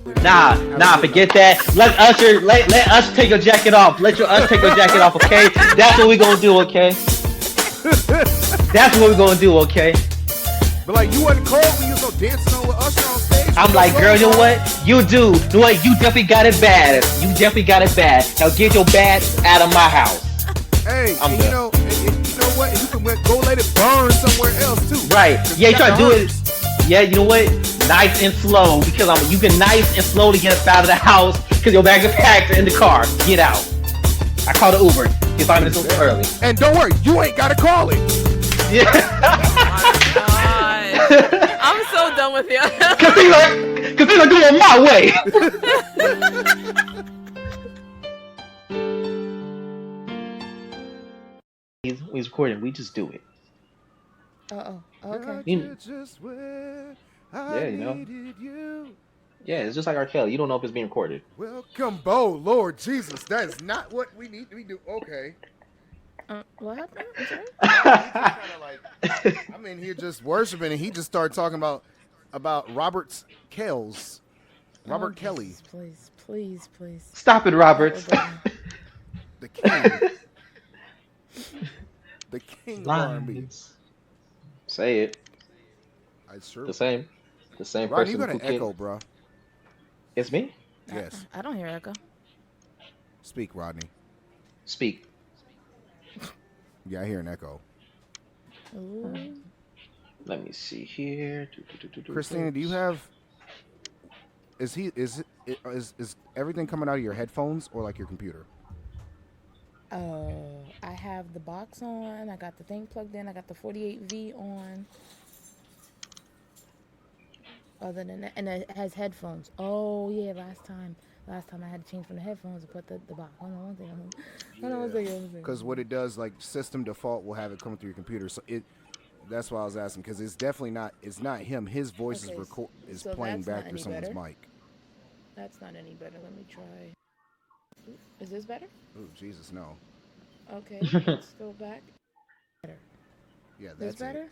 Nah, forget that. Let us take your jacket off. Let us take your jacket off, okay? That's what we gonna do, okay? That's what we gonna do, okay? But like, you wasn't cold when you was so dancing on with Usher on stage. I'm like, girl, you know what? You do. You know what? You definitely got it bad. You definitely got it bad. Now get your bad out of my house. Hey, and you know what? And you can go let it burn somewhere else too. Right. Yeah, you try to do it. Yeah, you know what? Nice and slow, because you can nice and slowly get us out of the house because your bags are packed in the car. Get out. I called an Uber. Get 5 minutes early. And don't worry, you ain't gotta call it. Yeah. I'm so done with you. Cause he's like doing my way. He's recording. We just do it. Okay. Yeah, you know. Yeah, it's just like R. Kelly. You don't know if it's being recorded. Welcome, Bo. Lord Jesus, that is not what we need to do. Okay. What happened? I'm in here just worshiping, and he just started talking about Robert Kelly. Please. Stop it, Roberts. The king. The king of R&B. Say it. It's true. The same Ron, person. you got an echo, bro. It's me? Yes. I don't hear echo. Speak, Rodney. Speak. Yeah, I hear an echo. Ooh. Let me see here. Christina, do you have? Is everything coming out of your headphones or like your computer? Oh, I have the box on. I got the thing plugged in. I got the 48V on. Other than that, and it has headphones. Oh yeah, last time I had to change from the headphones to put the box. Hold on one second. Because what it does, like system default will have it coming through your computer. So that's why I was asking, because it's definitely not. It's not him. His voice is playing back through someone's mic. That's not any better. Let me try. Is this better? Oh Jesus, no. Okay, it's still back. Better. Yeah, that's better.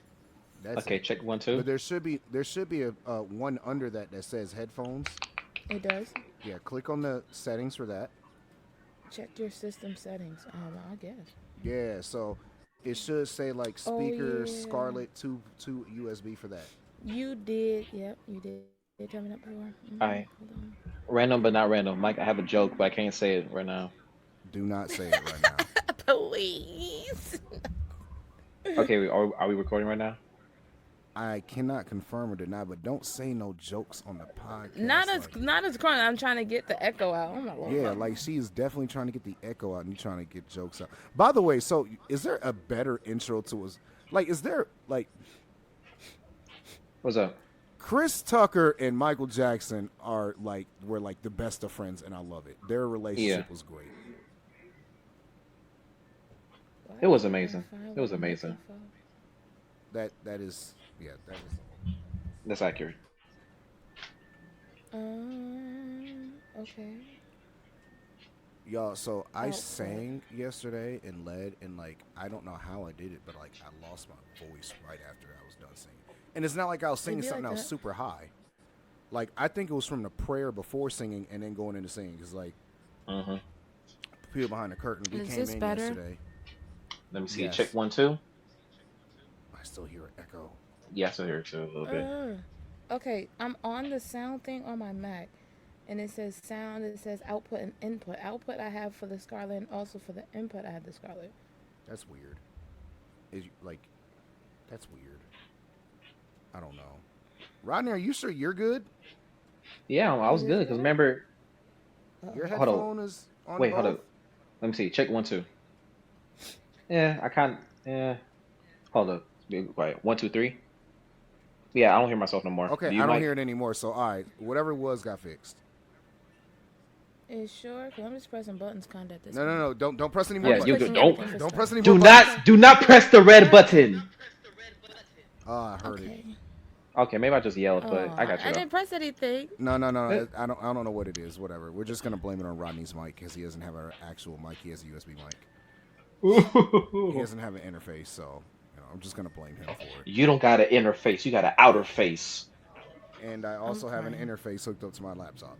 That's okay, check 1 2. But there should be a one under that says headphones. It does. Yeah, click on the settings for that. Check your system settings. I guess. Yeah, so it should say like speaker Scarlett 2 USB for that. You did. Yep, you did. They tell me that before. All right. Random but not random. Mike, I have a joke, but I can't say it right now. Do not say it right now. Please. Okay, are we recording right now? I cannot confirm or deny, but don't say no jokes on the podcast. Not as crying. I'm trying to get the echo out. Oh my Lord. Yeah, like she's definitely trying to get the echo out, and you trying to get jokes out. By the way, so is there a better intro to us? Like, is there like? What's up? Chris Tucker and Michael Jackson were like the best of friends, and I love it. Their relationship was great. It was amazing. It was amazing. That is. That's accurate. Okay. Y'all, so I sang yesterday and led, and like I don't know how I did it, but like I lost my voice right after I was done singing. And it's not like I was singing something that was super high. Like I think it was from the prayer before singing and then going into singing. Cause like, people behind the curtain. We came in yesterday. Let me see. Yes. Check 1 2. I still hear an echo. Yeah, I still hear it too a little bit. Okay, I'm on the sound thing on my Mac, and it says sound. It says output and input. Output I have for the Scarlett, and also for the input I have the Scarlett. That's weird. That's weird. I don't know. Rodney, are you sure you're good? Yeah, I was good because remember. Your headphone is on. Wait, hold up. Let me see. Check 1 2. Yeah, I can't. Yeah. Hold up. Right. 1 2 3. Yeah, I don't hear myself no more. Okay, I don't hear it anymore. So, all right, whatever it was got fixed. Is sure? Cause I'm just pressing buttons, kind of. No. Don't press any more. Yeah, buttons. Don't press any more. Do not press the red button. I heard it. Okay, maybe I just yelled, but I got you. I didn't press anything. No. I don't know what it is. Whatever. We're just gonna blame it on Rodney's mic because he doesn't have an actual mic. He has a USB mic. He doesn't have an interface, so I'm just gonna blame him for it. You don't got an interface. You got an outer face. and I also have an crying. interface hooked up to my laptop.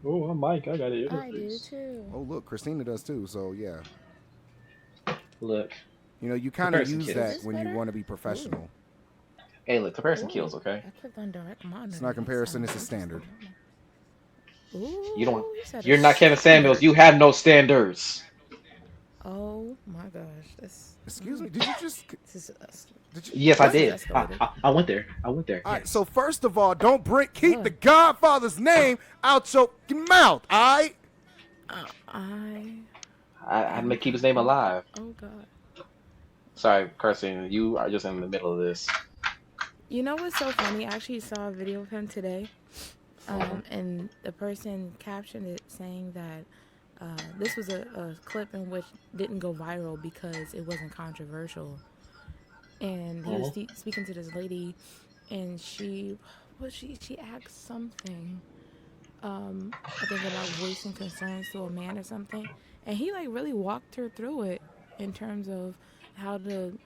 Oh, I'm Mike. I got an I do interface. too. Oh, look, Christina does too. So yeah, Look, you kind of comparison use Is kills. that this when you better? want to be Ooh. professional. Hey, look, comparison kills. Ooh. Okay. I clicked on direct monitor. It's not That comparison; sounds it's a standard. interesting. You don't. Ooh, you said a You're not Kevin Samuels. standard. You have no standards. Oh my gosh, this. Excuse me, did you just? This is Did you? Yes, I What? this is did. escalated. I went there. I went there. All right. Yes. So first of all, don't keep the Ugh. Godfather's name out your mouth. All right. I I had to am keep his name crying. alive. Oh god. Sorry, Carson. You are just in the middle of this. You know what's so funny? I actually saw a video of him today, Uh-huh. and the person captioned it saying that this was a clip in which didn't go viral because it wasn't controversial. And he was Uh-huh. speaking to this lady, and she asked something, I think about voicing concerns to a man or something, and he like really walked her through it in terms of how to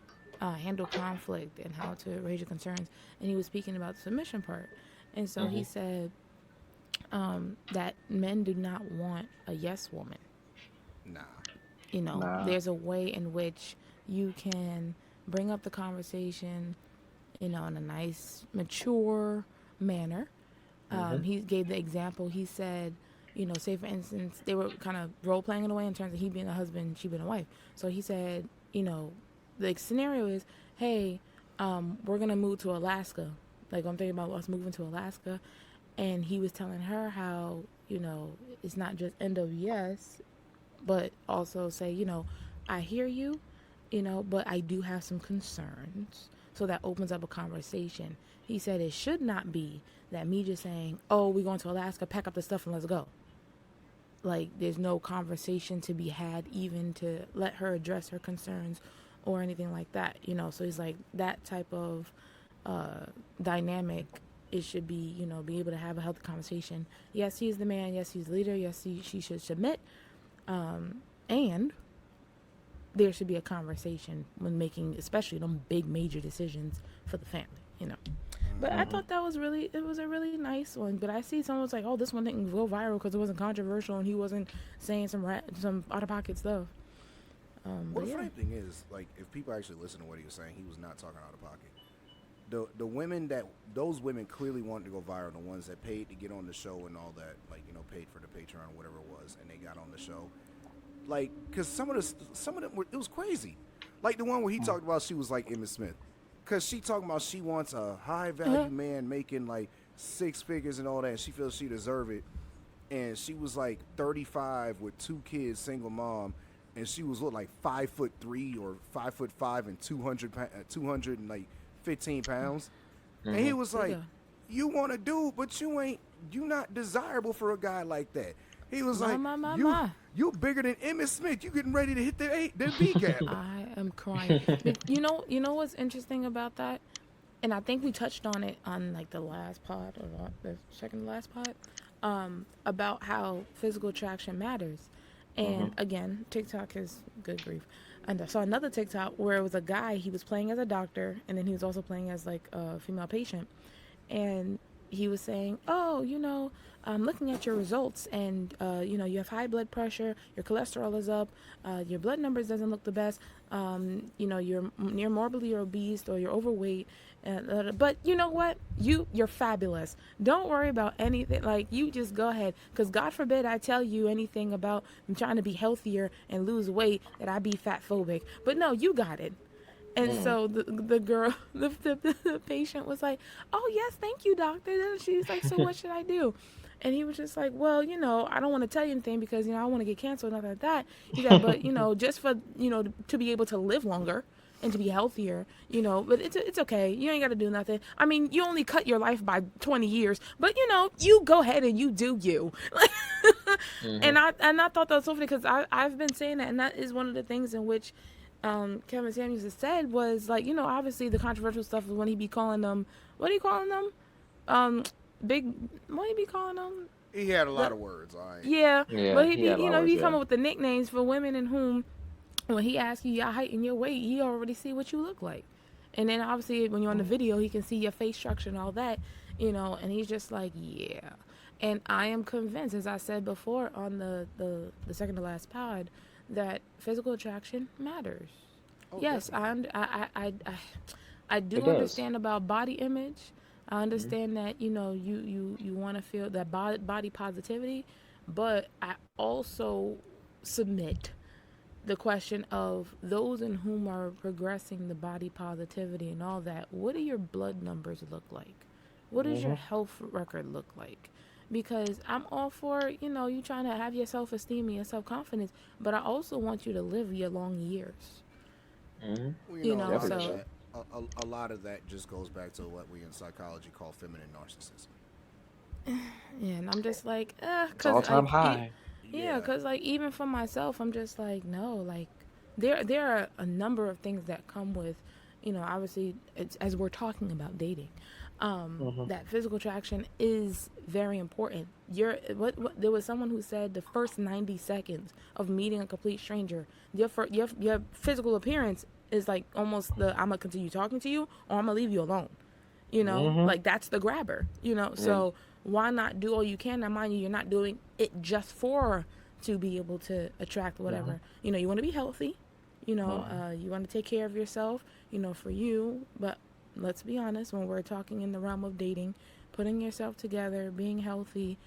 handle conflict and how to raise your concerns, and he was speaking about the submission part, and so he Mhm. said that men do not want a yes woman. Nah. Nah. There's a way in which you can bring up the conversation, in a nice, mature manner. Mhm. He gave the example. He said, say for instance, they were kind of role playing in a way in terms of he being a husband, she being a wife. So he said, the scenario is, hey, we're gonna move to Alaska. Like I'm thinking about us moving to Alaska, and he was telling her how it's not just end of yes, but also say, I hear you, but I do have some concerns. So that opens up a conversation. He said it should not be that me just saying, oh, we're going to Alaska, pack up the stuff and let's go. Like, there's no conversation to be had, even to let her address her concerns or anything like that, So he's like, that type of dynamic, it should be, be able to have a healthy conversation. Yes, he's the man. Yes, he's the leader. Yes, she should submit. And there should be a conversation when making, especially them big major decisions for the family. But I thought that was it was a really nice one. But I see someone's like, oh, this one didn't go viral because it wasn't controversial and he wasn't saying some out of pocket stuff. Well, the funny thing is, like, if people actually listen to what he was saying, he was not talking out of pocket. The women those women clearly wanted to go viral, the ones that paid to get on the show and all that, like, paid for the Patreon or whatever it was, and they got on the show. Like, because some of them it was crazy. Like the one where he talked about she was like Emmitt Smith. Because she talking about she wants a high value man making like 6 figures and all that. And she feels she deserve it. And she was like 35 with 2 kids, single mom. And she was like 5'3" or 5'5" and 215 pounds. And he was like, you want to do, but you not desirable for a guy like that. He was like, you bigger than Emmitt Smith. You getting ready to hit the B gap. I am crying. But you know what's interesting about that? And I think we touched on it on like the last pod or the second to last pod, about how physical attraction matters. And again, TikTok is good grief. And I saw another TikTok where it was a guy, he was playing as a doctor, and then he was also playing as like a female patient. And he was saying, oh, I'm looking at your results, and you have high blood pressure, your cholesterol is up, your blood numbers doesn't look the best, you're near morbidly obese or you're overweight, but you know what, you're fabulous. Don't worry about anything. Like, you just go ahead, because God forbid I tell you anything about trying to be healthier and lose weight that I be fat phobic, but no, you got it. And so the girl, the patient was like, oh, yes, thank you, doctor. And she's like, so what should I do? And he was just like, well, I don't want to tell you anything because, I want to get canceled, nothing like that. He said, but, just for, to be able to live longer and to be healthier, but it's okay. You ain't got to do nothing. I mean, you only cut your life by 20 years, but, you go ahead and you do you. And I thought that was so funny because I've been saying that, and that is one of the things in which Kevin Samuels has said was like, obviously the controversial stuff was when he be calling them, what are you calling them? Big, what he be calling them? He had a lot of words, all right. Yeah, but he be, he come yeah. up with the nicknames for women in whom, when he asks you your height and your weight, he already see what you look like. And then obviously when you're on the video, he can see your face structure and all that. And he's just like, yeah. And I am convinced, as I said before on the second to last pod, that physical attraction matters. Oh, Yes, definitely. I do It does. understand about body image. I understand that you want to feel that body positivity, but I also submit the question of those in whom are progressing the body positivity and all that. What do your blood numbers look like? What does your health record look like? Because I'm all for you trying to have your self esteem and your self confidence, but I also want you to live your long years. Mm-hmm. Well, a lot Definitely of So so. that, a lot of that just goes back to what we in psychology call feminine narcissism. yeah, and I'm just like, It's all cause time like, high. yeah, Yeah. cause like even for myself, I'm just like, no, like, there are a number of things that come with, obviously, as we're talking about dating, Mm-hmm. that physical attraction is very important. What there was someone who said the first 90 seconds of meeting a complete stranger, your physical appearance is like almost the I'm gonna continue talking to you or I'm gonna leave you alone. Mm-hmm. Like that's the grabber. Yeah. So why not do all you can? Now, mind you, you're not doing it just for to be able to attract Mm-hmm. whatever. You want to be healthy. Mm-hmm. You want to take care of yourself. For you. But let's be honest, when we're talking in the realm of dating, putting yourself together, being healthy,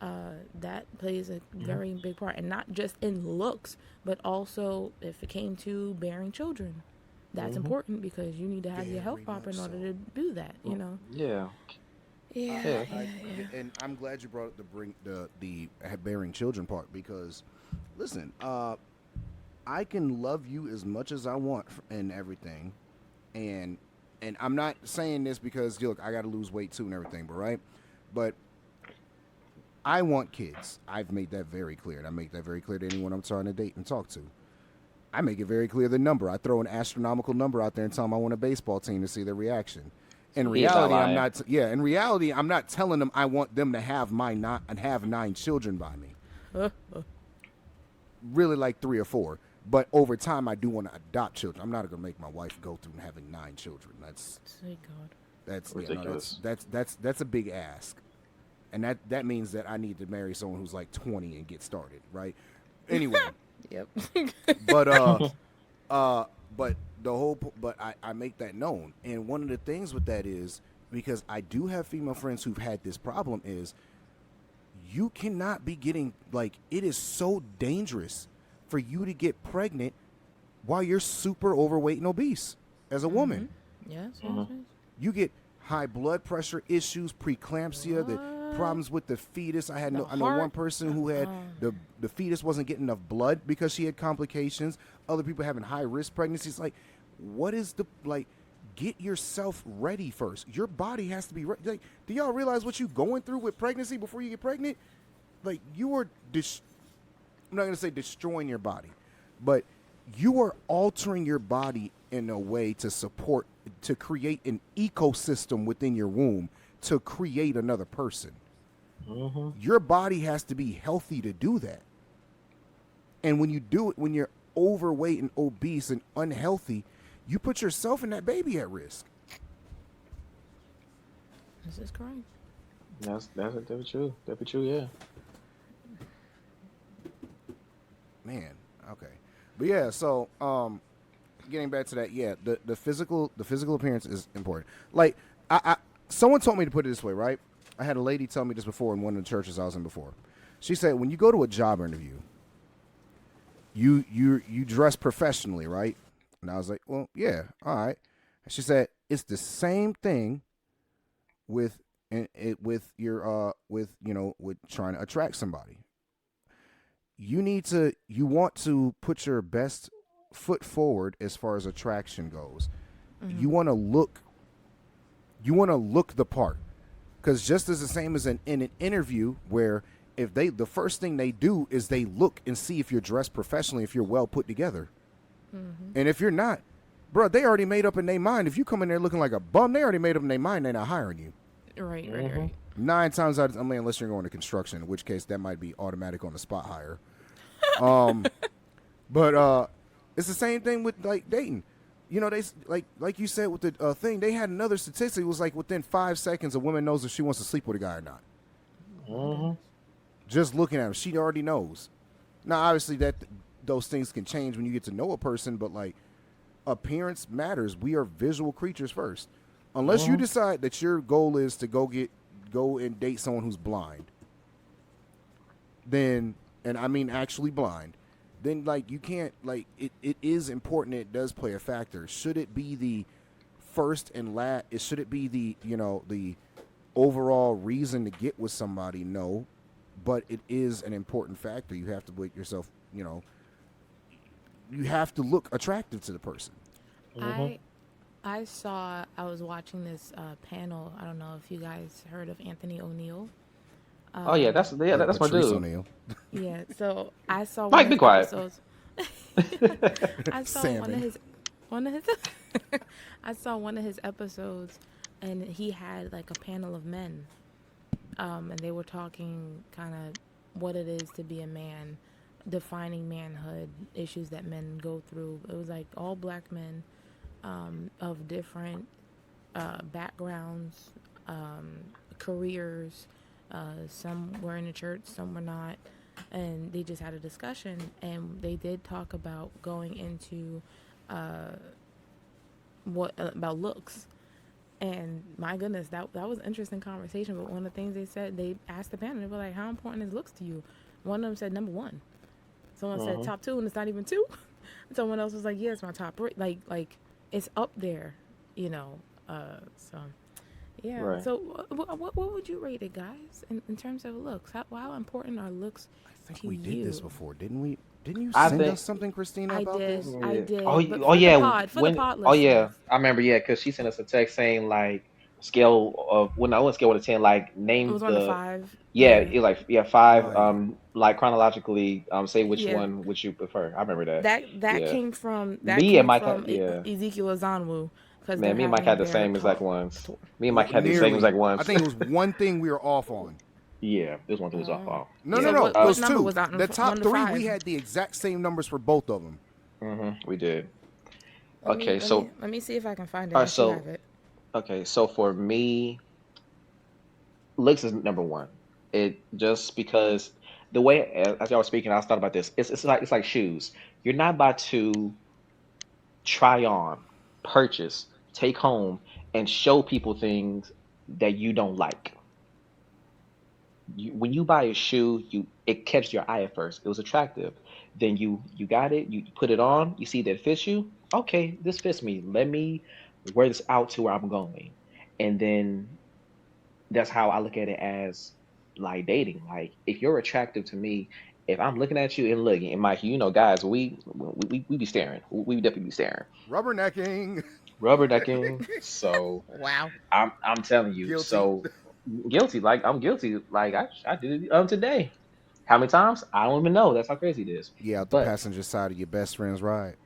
that plays a Mm-hmm. very big part, and not just in looks, but also if it came to bearing children. That's Mm-hmm. important because you need to have your health Very proper much in order so. to do that. Yeah. Yeah, Yeah. yeah, yeah. And I'm glad you brought up the bring the bearing children part because, listen, I can love you as much as I want and everything, and I'm not saying this because look, I got to lose weight too and everything, but right, but I want kids. I've made that very clear, and I make that very clear to anyone I'm trying to date and talk to. I make it very clear the number. I throw an astronomical number out there and tell them I want a baseball team to see their reaction. In See, He is not reality, I'm lying. not. Yeah, in reality, I'm not telling them I want them to have my not and have 9 children by me. Really, like 3 or 4. But over time, I do want to adopt children. I'm not gonna make my wife go through having 9 children. sweet God. That's yeah, no, Ridiculous. that's a big ask, and that means that I need to marry someone who's like 20 and get started, right? Anyway, Yep. but uh, but but I make that known, and one of the things with that is because I do have female friends who've had this problem is you cannot be getting like it is so dangerous for you to get pregnant while you're super overweight and obese as a woman. Yes, yes, Mm-hmm. yes. You get high blood pressure issues, preeclampsia, the What? problems with the fetus. The I know one heart. person who had the fetus wasn't getting enough blood because she had complications. Other people having high risk pregnancies. Like, what is the like? Get yourself ready first. Your body has to be ready. Like, do y'all realize what you going through with pregnancy before you get pregnant? Like, you are I'm not gonna say destroying your body, but you are altering your body in a way to create an ecosystem within your womb to create another person. Mm-hmm. Your body has to be healthy to do that. And when you do it, when you're overweight and obese and unhealthy, you put yourself and that baby at risk. This is correct. That'd be true. That'd be true. Yeah. Man, okay. But yeah, so getting back to that, yeah, the physical appearance is important. Like I someone told me to put it this way, right? I had a lady tell me this before in one of the churches I was in before. She said when you go to a job interview, you dress professionally, right? And I was like, well, yeah, all right. And she said it's the same thing with with your with with trying to attract somebody. You want to put your best foot forward as far as attraction goes. You want to look the part, because just as the same as in an interview where if the first thing they do is they look and see if you're dressed professionally, if you're well put together, and if you're not, bro, they already made up in their mind. If you come in there looking like a bum, they already made up in their mind they're not hiring you. Right, Mm-hmm. right. 9 times out of, I mean, unless you're going to construction, in which case that might be automatic on the spot hire. But it's the same thing with like dating. you know, they like you said with the thing, they had another statistic. It was like within 5 seconds, a woman knows if she wants to sleep with a guy or not. Mm-hmm. Just looking at him, she already knows. Now, obviously, those things can change when you get to know a person, but like appearance matters. We are visual creatures first. Unless you decide that your goal is to go and date someone who's blind, then, and I mean actually blind, then like you can't, like it is important. It does play a factor. Should it be the first and last? Should it be the, you know, the overall reason to get with somebody? No, but it is an important factor. You have to put yourself, you know, you have to look attractive to the person. I was watching this panel. I don't know if you guys heard of Anthony O'Neill. Oh yeah, that's my Patrice dude. O'Neal. Yeah, so I saw Mike, one be of his quiet. episodes. I saw Salmon. one of his I saw one of his episodes, and he had like a panel of men, and they were talking kind of what it is to be a man, defining manhood, issues that men go through. It was like all black men, of different backgrounds, careers. Some were in the church, some were not, and they just had a discussion. And they did talk about going into about looks. And my goodness, that was an interesting conversation. But one of the things they said, they asked the panel, they were like, "How important is looks to you?" One of them said number one. Someone said top two, and it's not even two. Someone else was like, "Yeah, it's my top three." Like it's up there, you know. So yeah. Right. So what would you rate it, guys, in terms of looks? How important are looks? I think to we did this you? before, didn't we? Didn't you I send think- us something, Christina, I about did. this? I did. Oh, but oh for yeah. the pod, for the pod Oh yeah, listeners. I remember. Yeah, because she sent us a text saying like scale of I went scale 1 to 10. Like It name was 1 to the 5. yeah, it like yeah 5. Oh, yeah. Like chronologically, say which Yeah. one would you prefer. I remember that. That Yeah. came from Me and Mike had- yeah. Ezekiel Azanwu, because Man, me and Mike had the same exact ones. Me and Mike had the same Nearly. exact ones. I think it was one thing we were off on. Yeah, this one was off. Off. No, So no, what- it what was number two. was that? The top 1 to three, 5? we had the exact same numbers for both of them. We did. Let me see if I can find it. All right, I should so- have it. Okay, so for me, looks is number one. It just because the way as y'all were speaking, I was thought about this. It's like shoes. You're not about to try on, purchase, take home, and show people things that you don't like. When you buy a shoe, it catches your eye at first. It was attractive. Then you got it, you put it on, you see that it fits you. Okay, this fits me. Let me wear this out to where I'm going. And then that's how I look at it as like dating. Like if you're attractive to me, if I'm looking at you and looking, and Mike, you know, guys, we be staring. We definitely be staring. Rubbernecking. Rubbernecking. So Wow. I'm telling you. Guilty. So guilty. Like I'm guilty. Like I did it today. How many times? I don't even know. That's how crazy it is. Yeah, out the But passenger side of your best friend's ride.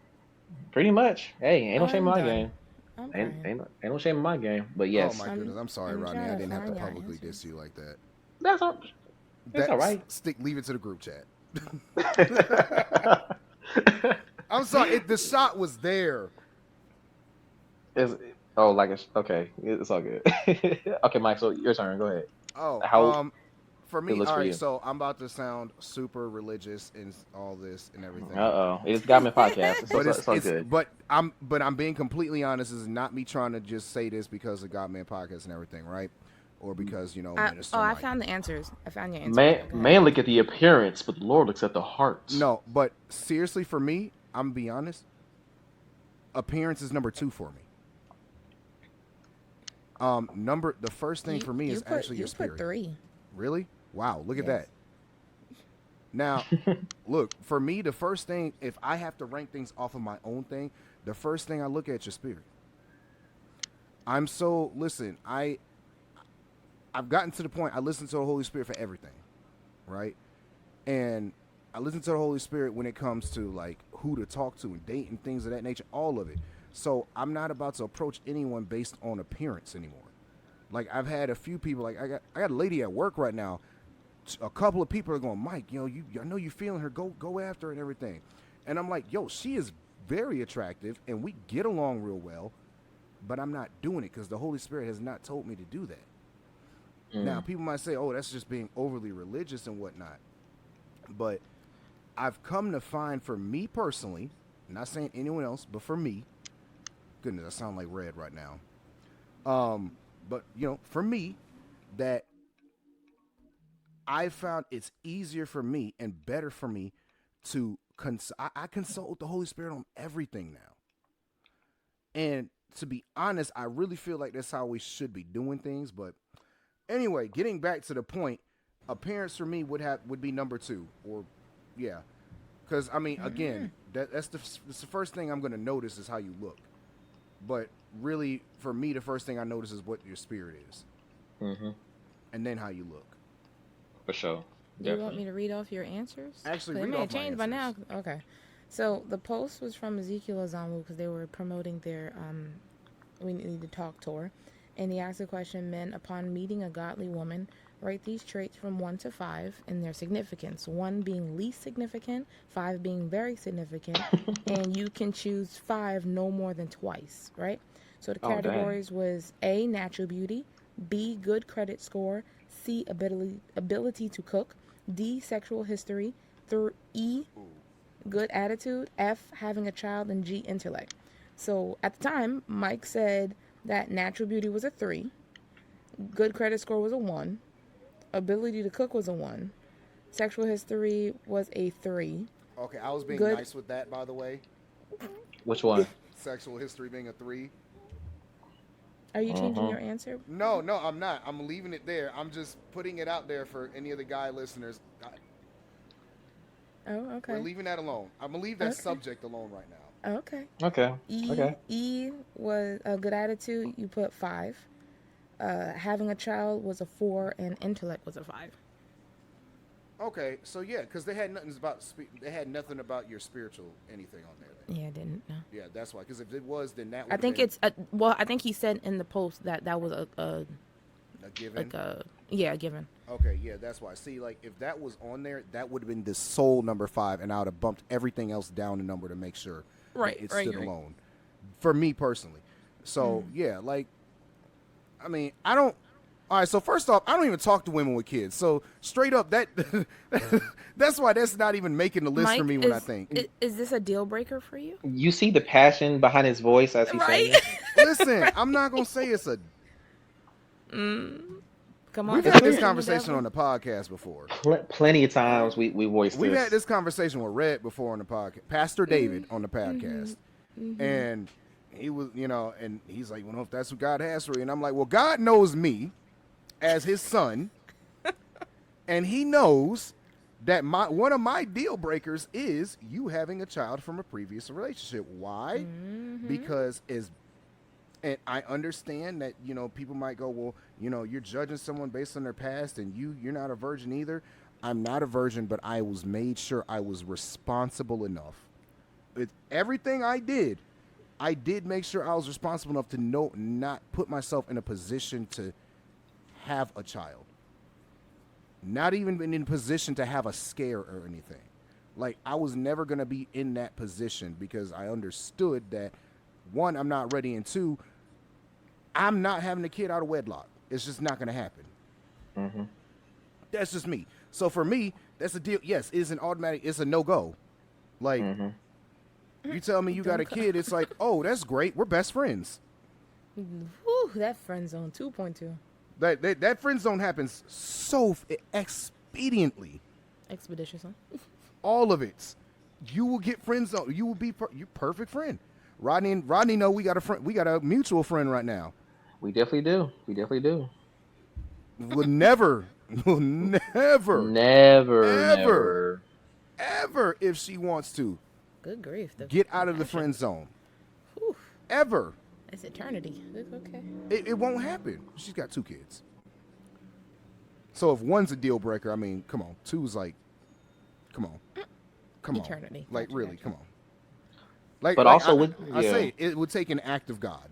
pretty much. Hey, ain't no I'm shame in my done. game. I'm Ain't fine. no shame in my game. But yes, Oh my goodness, I'm sorry, I'm Rodney. trying I to didn't have to find your publicly answers. diss you like that. that's all. It's all right. Leave it to the group chat. I'm sorry. The shot was there. Okay. It's all good. Okay, Mike. So your turn. Go ahead. Oh, How for me, it looks all for right. you? So I'm about to sound super religious and all this and everything. It's Godman podcast. But It's all good. But I'm being completely honest. This is not me trying to just say this because of Godman podcast and everything, right? Or because Minister I Mike. found the answers. I found your answers. Man, Go ahead. man, look at the appearance, but the Lord looks at the heart. No, but seriously, for me, I'm gonna be honest. Appearance is number 2 for me. The first thing for me is actually your spirit. You put 3. Really? Wow, look at Yes. that. Now, look, for me, the first thing, if I have to rank things off of my own thing, the first thing I look at your spirit. I've gotten to the point I listen to the Holy Spirit for everything, right? And I listen to the Holy Spirit when it comes to like who to talk to and date and things of that nature, all of it. So I'm not about to approach anyone based on appearance anymore. Like I've had a few people, like I got a lady at work right now. A couple of people are going, Mike, I know you feeling her, go after her and everything. And I'm like, yo, she is very attractive and we get along real well, but I'm not doing it because the Holy Spirit has not told me to do that. Now, people might say, oh, that's just being overly religious and whatnot. But I've come to find, for me personally, not saying anyone else, but for me, goodness, I sound like Red right now. But, for me, that I found it's easier for me and better for me to I consult with the Holy Spirit on everything now. And to be honest, I really feel like that's how we should be doing things. But anyway, getting back to the point, appearance for me would be number 2, or yeah, because I mean, again, that's the first thing I'm going to notice is how you look. But really, for me, the first thing I notice is what your spirit is, and then how you look. For sure. Do you want me to read off your answers? Actually, it read may off have my changed by now. answers. Okay, so the post was from Ezekiel Azamu because they were promoting their We Need to Talk tour, and he asked the question: men, upon meeting a godly woman, rate these traits from 1 to 5 in their significance. 1 being least significant, 5 being very significant, and you can choose 5 no more than twice. Right. So the categories was A, natural beauty; B, good credit score; C, ability to cook; D, sexual history; E, good attitude; F, having a child; and G, intellect. So at the time, Mike said that natural beauty was a 3, good credit score was a 1, ability to cook was a 1, sexual history was a 3. Okay, I was being Good. nice with that, by the way. Which one? Sexual history being a 3. Are you changing your answer? No, I'm not. I'm leaving it there. I'm just putting it out there for any of the guy listeners. Oh, okay. We're leaving that alone. I'm going to leave that subject alone right now. Okay. Okay. E was a good attitude. You put 5. Having a child was a 4, and intellect was a 5. Okay, so yeah, because they had nothing about your spiritual anything on there. Then. Yeah, I didn't know. Yeah, that's why. Because if it was, then that would. I think been it's I think he said in the post that was a given. a given. Okay, yeah, that's why. See, like if that was on there, that would have been the sole number 5, and I would have bumped everything else down a number to make sure it stood alone. For me personally, so yeah, like, I mean, I don't. All right, so first off, I don't even talk to women with kids. So straight up, that's why that's not even making the list Mike, for me when I think. Is this a deal breaker for you? You see the passion behind his voice as he's saying Right? it? Listen, I'm not gonna say it's a. Come on. We've had this conversation on the podcast before. Plenty of times we voiced We've this. had this conversation with Red before on the podcast, Pastor David on the podcast, and he was, and he's like, well, if that's what God has for you, and I'm like, well, God knows me as his son, and he knows that one of my deal breakers is you having a child from a previous relationship. Why? Because and I understand that, people might go, well, you're judging someone based on their past, and you're not a virgin either. I'm not a virgin, but I was made sure I was responsible enough. With everything I did make sure I was responsible enough to not put myself in a position to have a child. Not even in a position to have a scare or anything. Like, I was never going to be in that position because I understood that, 1, I'm not ready, and 2, I'm not having a kid out of wedlock. It's just not going to happen. That's just me. So for me, that's a deal. Yes, it's an automatic. It's a no-go. Like, you tell me you got a kid, it's like, oh, that's great. We're best friends. Whew, that friend zone 2.2. That friend zone happens so expediently. Expeditious, huh? All of it. You will get friend zone. You will be your perfect friend. Rodney know we got a friend. We got a mutual friend right now. We definitely do. Will never, ever, if she wants to, Good grief. get out of the friend zone. Whew. Ever. It's eternity. It's okay. It won't happen. She's got 2 kids. So if 1's a deal breaker, I mean, come on. 2's like, come on. Eternity. Like, Gotcha, really, gotcha. come on. Like, But like, also I say it would take an act of God.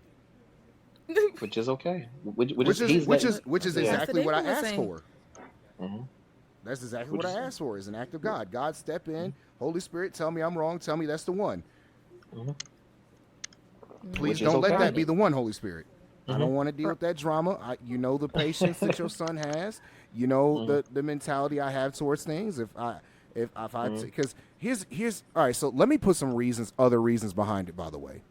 Which is okay. Which Which is exactly what I David was asked saying. for. That's exactly what I asked for, is an act of God. God, step in. Holy Spirit, tell me I'm wrong. Tell me that's the one. Please Which is don't let okay. that be the one, Holy Spirit. I don't Mhm. want to deal with that drama. You know the patience that your son has. You know the mentality I have towards things. If I because here's all right. So let me put some other reasons behind it. By the way,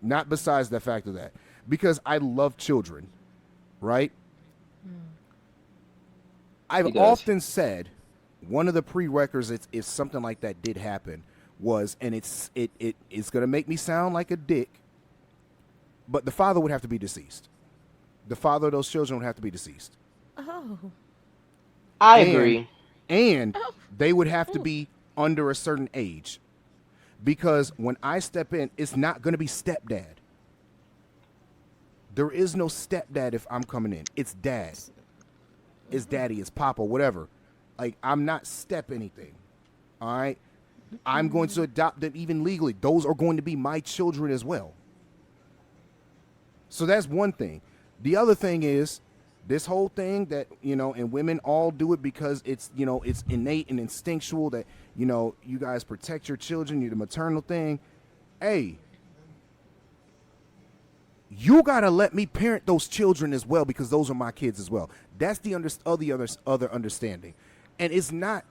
not besides the fact of that, because I love children, right? I've He does. often said one of the prerequisites if something like that did happen was, and it's going to make me sound like a dick, but the father would have to be deceased. The father of those children would have to be deceased. Oh. I agree. And they would have to be under a certain age. Because when I step in, it's not going to be stepdad. There is no stepdad if I'm coming in. It's dad. It's daddy. It's papa, whatever. Like, I'm not step anything. All right? I'm going to adopt them even legally. Those are going to be my children as well. So that's one thing. The other thing is this whole thing that, and women all do it because it's, it's innate and instinctual that, you guys protect your children, you're the maternal thing. Hey, you got to let me parent those children as well because those are my kids as well. That's the other understanding. And it's not,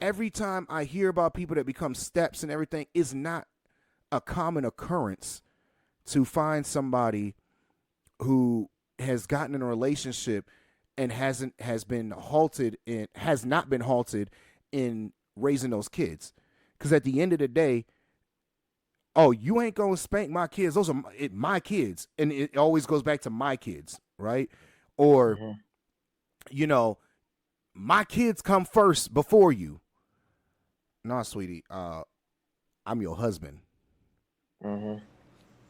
every time I hear about people that become steps and everything, it's not a common occurrence to find somebody who has gotten in a relationship and has not been halted in raising those kids. Because at the end of the day, oh, you ain't gonna spank my kids. Those are my kids, and it always goes back to my kids, right? Or, my kids come first before you. Nah, sweetie, I'm your husband.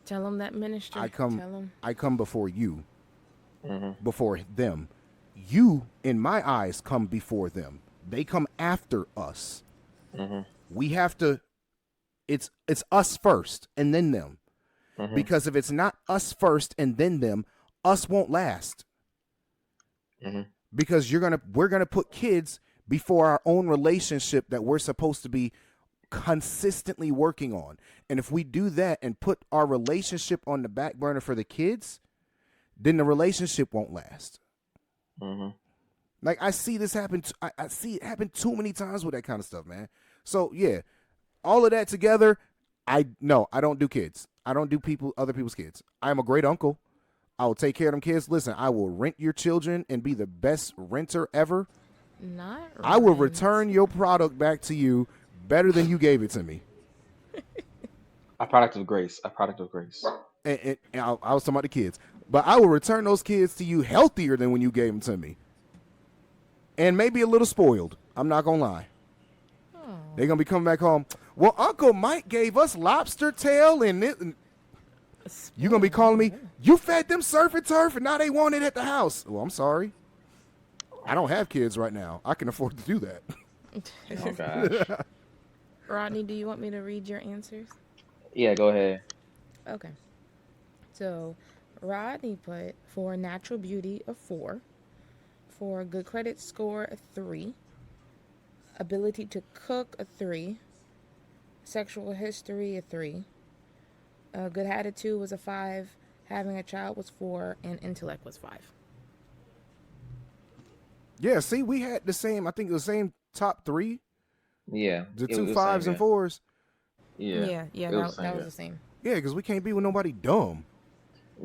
Tell them that, minister. I come before you, before them. You, in my eyes, come before them. They come after us. We have to. It's us first and then them, because if it's not us first and then them, us won't last. Because we're gonna put kids before our own relationship that we're supposed to be consistently working on. And if we do that and put our relationship on the back burner for the kids, then the relationship won't last. Like, I see this happen. I see it happen too many times with that kind of stuff, man. So yeah, all of that together, I don't do kids. I don't do other people's kids. I am a great uncle. I will take care of them kids. Listen, I will rent your children and be the best renter ever. Not right. I will return your product back to you better than you gave it to me. A product of grace. A product of grace. And I was talking about the kids. But I will return those kids to you healthier than when you gave them to me. And maybe a little spoiled. I'm not going to lie. They're going to be coming back home. Well, Uncle Mike gave us lobster tail and it. You're going to be calling me, you fed them surf and turf and now they want it at the house. Well, I'm sorry. I don't have kids right now. I can afford to do that. Oh, gosh. Rodney, do you want me to read your answers? Yeah, go ahead. Okay. So, Rodney put for natural beauty a 4, for good credit score a 3, ability to cook a 3, sexual history a 3, good attitude was a 5, having a child was 4, and intellect was 5. Yeah, see, we had the same, I think the same top 3. Yeah. The 2 5s and 4s. Yeah. That was the same. Yeah, because we can't be with nobody dumb.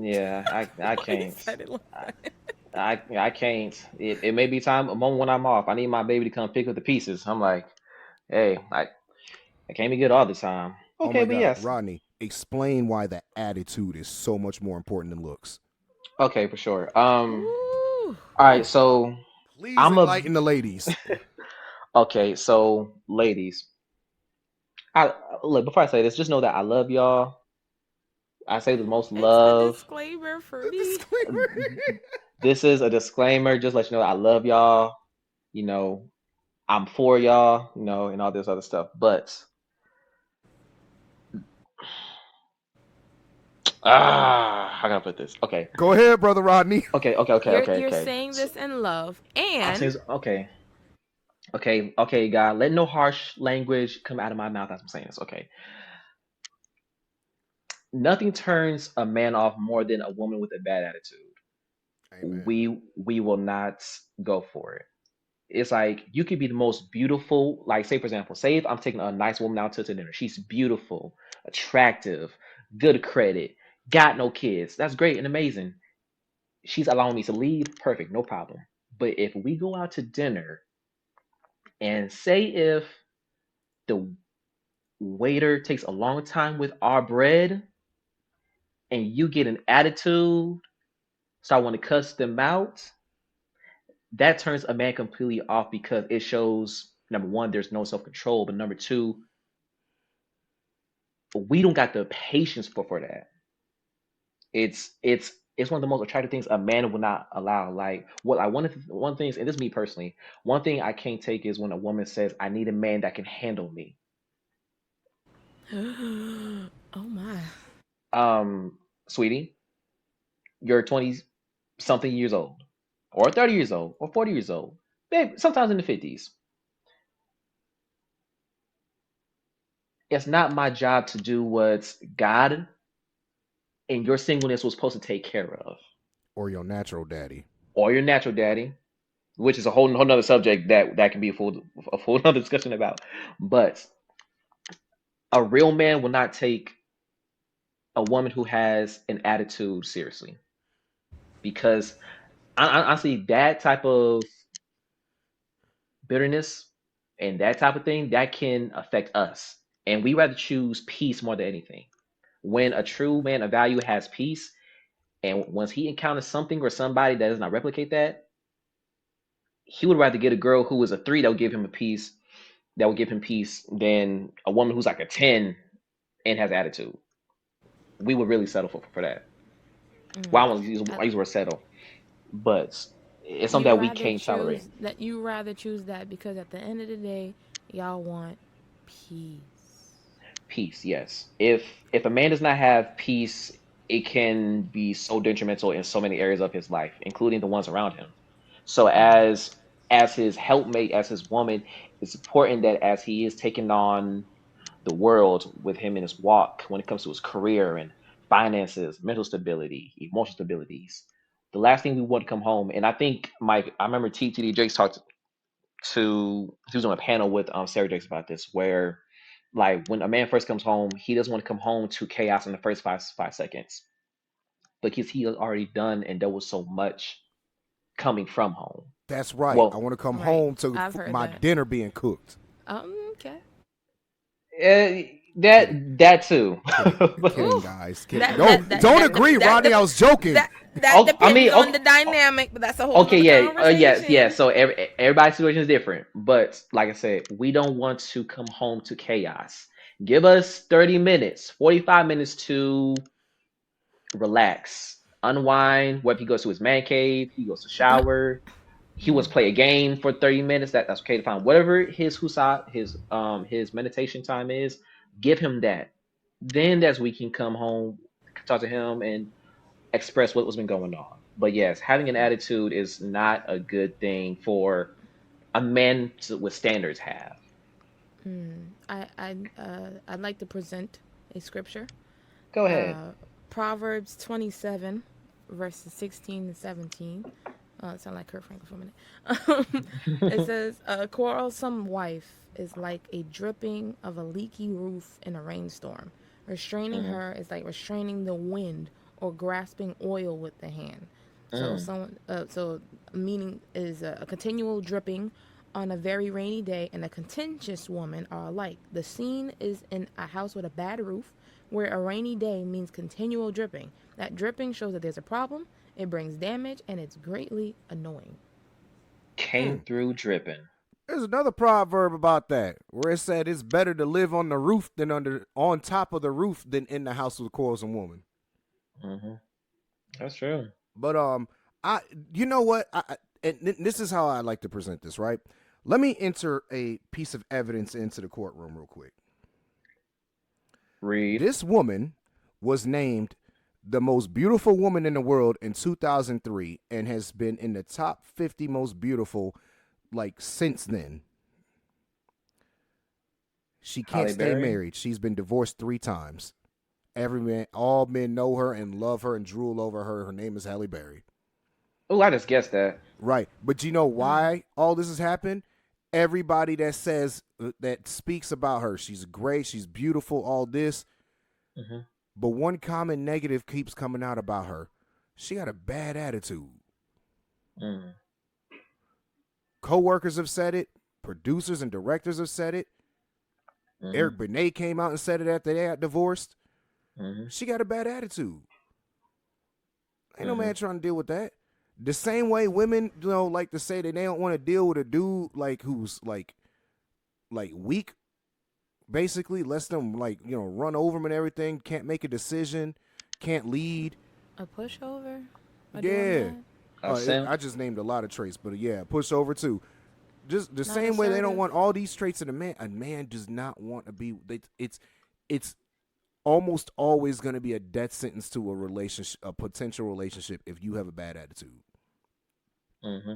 Yeah, I can't. Said it like that. I can't. It may be time, a moment when I'm off. I need my baby to come pick up the pieces. I'm like, hey, I can't be good all the time. Okay, but God. yes. Rodney, explain why the attitude is so much more important than looks. Okay, for sure. All right, so please enlighten the ladies. Okay, so ladies, look, before I say this, just know that I love y'all. I say the most love. It's a disclaimer for me. This is a disclaimer. Just let you know I love y'all. I'm for y'all. And all this other stuff. But how can I put this? Okay. Go ahead, brother Rodney. Okay. You're saying this in love, and okay, God. Let no harsh language come out of my mouth as I'm saying this. Okay. nothing turns a man off more than a woman with a bad attitude. Amen. We will not go for it. It's like you could be the most beautiful, like say for example, say if I'm taking a nice woman out to dinner. She's beautiful, attractive, good credit, got no kids. That's great and amazing. She's allowing me to leave, perfect, no problem. But if we go out to dinner and say if the waiter takes a long time with our bread and you get an attitude, so I want to cuss them out, that turns a man completely off because it shows number one, there's no self control, but number two, we don't got the patience for that. It's one of the most attractive things a man would not allow. Like what I one thing, and this is me personally, one thing I can't take is when a woman says, "I need a man that can handle me." Oh my. Sweetie, you're 20 something years old, or 30 years old, or 40 years old, babe, sometimes in the 50s. It's not my job to do what God and your singleness was supposed to take care of, Or your natural daddy. or your natural daddy, which is a whole nother subject that can be a full nother discussion about. But a real man will not take a woman who has an attitude seriously because I see that type of bitterness and that type of thing that can affect us, and we rather choose peace more than anything. When a true man of value has peace, and once he encounters something or somebody that does not replicate that, he would rather get a girl who is a three that will give him a piece that will give him peace than a woman who's like a 10 and has attitude. We would really settle for that. Well, I want to I, use the word settle, but it's something you that we rather can't tolerate. choose that. You rather choose that because at the end of the day, y'all want peace. Peace, yes. If a man does not have peace, it can be so detrimental in so many areas of his life, including the ones around him. So as his helpmate, as his woman, it's important that as he is taking on the world with him in his walk when it comes to his career and finances, mental stability, emotional stabilities. The last thing we want to come home, and I think Mike, I remember TTD Jakes talked to he was on a panel with Sarah Jakes about this, where like when a man first comes home, he doesn't want to come home to chaos in the first five seconds because he has already done and there was so much coming from home. That's right. I Well, want to come Right. home to I've heard my that. dinner being cooked. Okay. Kidding, that too. kidding, Ooh. guys. Kidding. That No, that that don't that agree, that Rodney. I was joking. that Oh, I depends mean, on the okay, dynamic, but that's a whole okay, nother yeah, yes, yes. conversation. So everybody's situation is different, but like I said, we don't want to come home to chaos. Give us 30 minutes, 45 minutes to relax, unwind. Whether he goes to his man cave, he goes to shower, he wants to play a game for 30 minutes. That's okay to find. Whatever his husa, his meditation time is, give him that. Then that's we can come home, talk to him, and express what's been going on. But yes, having an attitude is not a good thing for a man with standards have. I'd like to present a scripture. Go ahead. Uh, Proverbs 27, verses 16 and 17. It sounded like Kurt Franklin for a minute. It says, "A quarrelsome wife is like a dripping of a leaky roof in a rainstorm. Restraining Mm, her is like restraining the wind or grasping oil with the hand." mm. So meaning is a continual dripping on a very rainy day and a contentious woman are alike. The scene is in a house with a bad roof, where a rainy day means continual dripping. That dripping shows that there's a problem, it brings damage, and it's greatly annoying. Came through dripping. There's another proverb about that where it said it's better to live on the roof than on top of the roof than in the house with a quarrelsome woman. Hmm. That's true. But I you know what? And this is how I like to present this, right? Let me enter a piece of evidence into the courtroom real quick. Read. This woman was named the most beautiful woman in the world in 2003 and has been in the top 50 most beautiful like since then. She can't Holly stay Berry. married. She's been divorced 3 times. All men know her and love her and drool over her. Her name is Halle Berry. Oh, I just guessed that. Right. But you know why all this has happened? Everybody that says, that speaks about her, she's great, she's beautiful, all this. Mm-hmm. But one common negative keeps coming out about her. She got a bad attitude. Mm. Co-workers have said it. Producers and directors have said it. Mm-hmm. Eric Benet came out and said it after they got divorced. Mm-hmm. She got a bad attitude. Ain't no Mm-hmm. man trying to deal with that. The same way women, like to say that they don't want to deal with a dude like who's like weak, basically lets them run over them and everything. Can't make a decision, can't lead. A pushover. Yeah. Simp. I just named a lot of traits, but yeah, pushover too. Just the Not same way they don't assertive. want all these traits in a man. A man does not want to be. It's almost always going to be a death sentence to a relationship, a potential relationship, if you have a bad attitude. Mm-hmm.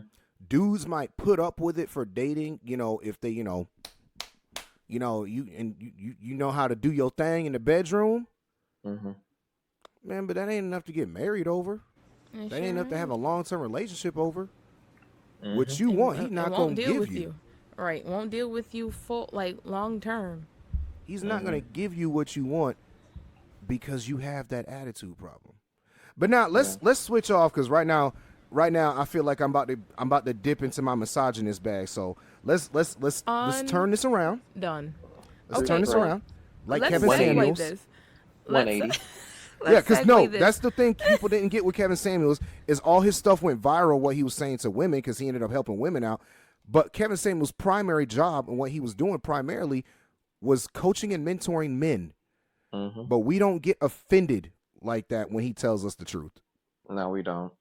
Dudes might put up with it for dating, if they, you know how to do your thing in the bedroom, Mm-hmm. man. But that ain't enough to get married over. That ain't enough to have a long-term relationship over. Mm-hmm. What you want, he's not going to deal give with you. Right, won't deal with you long term. He's not going to give you what you want because you have that attitude problem. But now let's switch off, because right now I feel like I'm about to dip into my misogynist bag. So let's turn this around. Done. Let's Okay, turn this well, around. Like Let's Kevin segue Samuels. this. 180. Yeah, because segue this. that's the thing people didn't get with Kevin Samuels is all his stuff went viral, what he was saying to women, because he ended up helping women out. But Kevin Samuels' primary job and what he was doing primarily was coaching and mentoring men. Mm-hmm. But we don't get offended like that when he tells us the truth. No, we don't.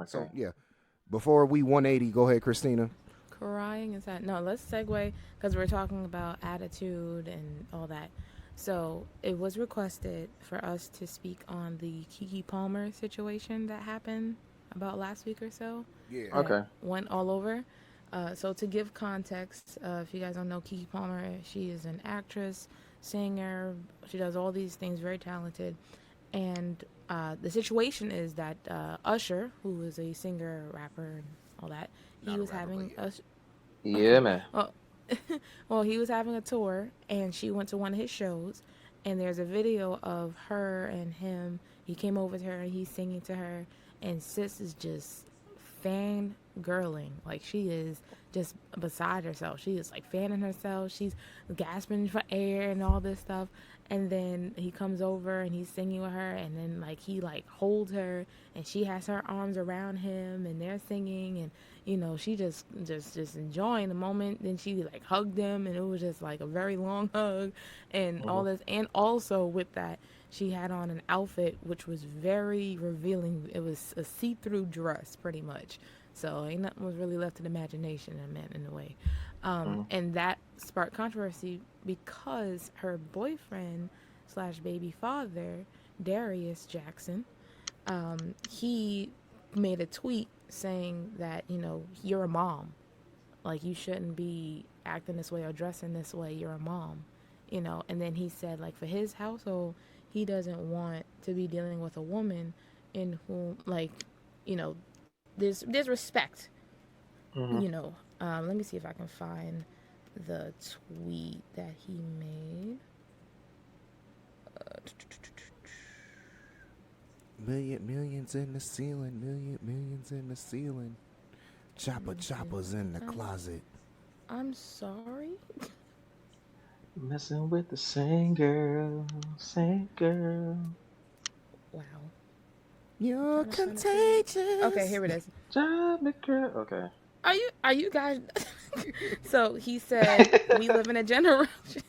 Okay. So, yeah. Before we 180, go ahead, Christina. Crying is that? No, let's segue because we're talking about attitude and all that. So it was requested for us to speak on the Keke Palmer situation that happened about last week or so. Yeah. Okay. Went all over. So to give context, if you guys don't know Keke Palmer, she is an actress, singer. She does all these things, very talented. And the situation is that Usher, who is a singer, rapper, and all that, he was having a Yeah, man. well, he was having a tour, and she went to one of his shows, and there's a video of her and him. He came over to her, and he's singing to her, and sis is just fangirling. Like, she is just beside herself. She is, like, fanning herself. She's gasping for air and all this stuff. And then he comes over, and he's singing with her, and then, like, he, like, holds her, and she has her arms around him, and they're singing, and she just enjoying the moment. Then she like hugged him, and it was just like a very long hug, and all this. And also with that, she had on an outfit which was very revealing. It was a see-through dress, pretty much. So ain't nothing was really left to the imagination, in a way. And that sparked controversy because her boyfriend / baby father, Darius Jackson, he made a tweet saying that, you're a mom. Like, you shouldn't be acting this way or dressing this way. You're a mom, And then he said, like, for his household, he doesn't want to be dealing with a woman in whom, like, there's respect. Mm-hmm. Let me see if I can find the tweet that he made. Millions in the ceiling, millions in the ceiling. Choppers in the closet. I'm sorry. Messing with the same girl. Wow. You're contagious. Okay, here it is. Okay. Are you guys? So he said, we live in a generation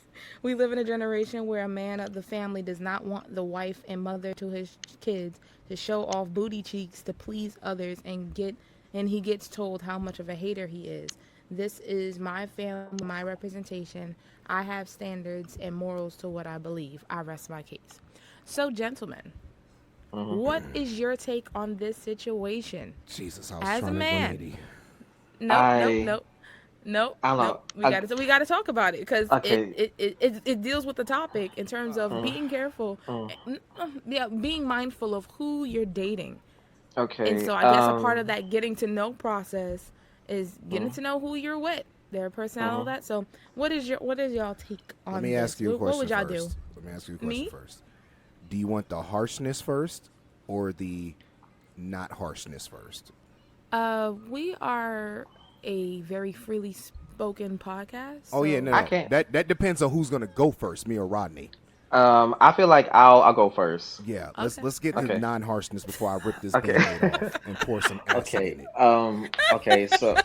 where a man of the family does not want the wife and mother to his kids to show off booty cheeks to please others, and he gets told how much of a hater he is. This is my family, my representation. I have standards and morals to what I believe. I rest my case. So, gentlemen, what is your take on this situation? Jesus, I was As trying a man. to 180. No. Nope, I don't nope. know. We gotta talk about it because Okay. it deals with the topic in terms of Mm, being careful, mm. yeah, being mindful of who you're dating. And Okay. so I guess a part of that getting to know process is getting Mm, to know who you're with, their personality, all mm. that. So what is y'all take Let on me ask this? you a What question would y'all do? first. Let me ask you a question Me? first. Do you want the harshness first or the not harshness first? We are a very freely spoken podcast, Oh yeah, so I no. can't. That depends on who's gonna go first, me or Rodney. I feel like I'll go first. Yeah, okay, let's get to okay. Okay. non harshness before I rip this Okay. band-aid off and pour some acid Okay. in it. Okay. So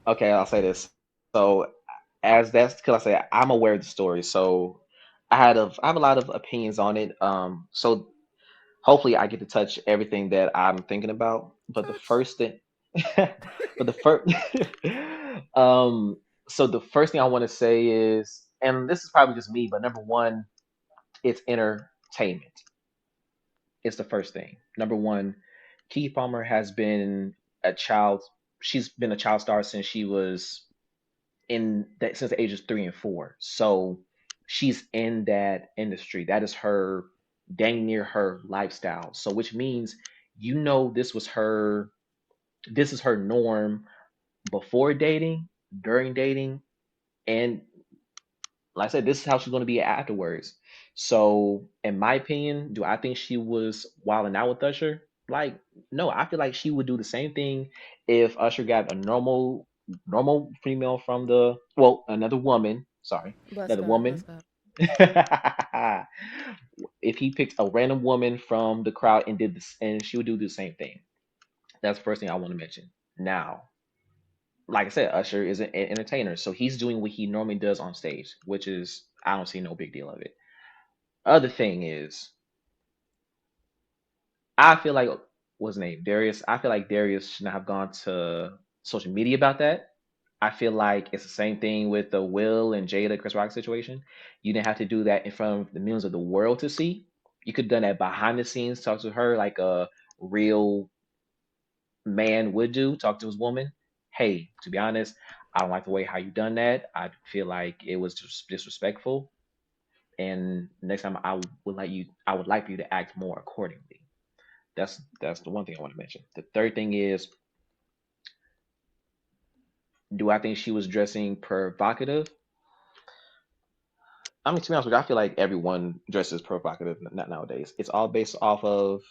okay, I'll say this. So as that's because I say I'm aware of the story, so I have a lot of opinions on it. So hopefully I get to touch everything that I'm thinking about. But the Touch. first thing, but the first, um, so the first thing I want to say is, and this is probably just me, but number one, it's entertainment. It's the first thing. Number one, Keke Palmer has been a child. She's been a child star since she was in that since the ages 3 and 4. So she's in that industry. That is her dang near her lifestyle. So which means this is her norm before dating, during dating, and like I said, this is how she's going to be afterwards. So, in my opinion, do I think she was wilding out with Usher? Like, no, I feel like she would do the same thing if Usher got a normal female from another woman. Sorry, Bless another God, bless woman. God. If he picked a random woman from the crowd and did this, and she would do the same thing. That's the first thing I want to mention. Now, like I said, Usher is an entertainer, so he's doing what he normally does on stage, which is I don't see no big deal of it. Other thing is, I feel like what's his name Darius. I feel like Darius should not have gone to social media about that. I feel like it's the same thing with the Will and Jada Chris Rock situation. You didn't have to do that in front of the millions of the world to see. You could have done that behind the scenes, talk to her like a real man would do, talk to his woman. Hey, to be honest, I don't like the way how you done that. I feel like it was just disrespectful. And next time I would like for you to act more accordingly. That's the one thing I want to mention. The third thing is, do I think she was dressing provocative? I mean, to be honest with you, I feel like everyone dresses provocative not nowadays. It's all based off of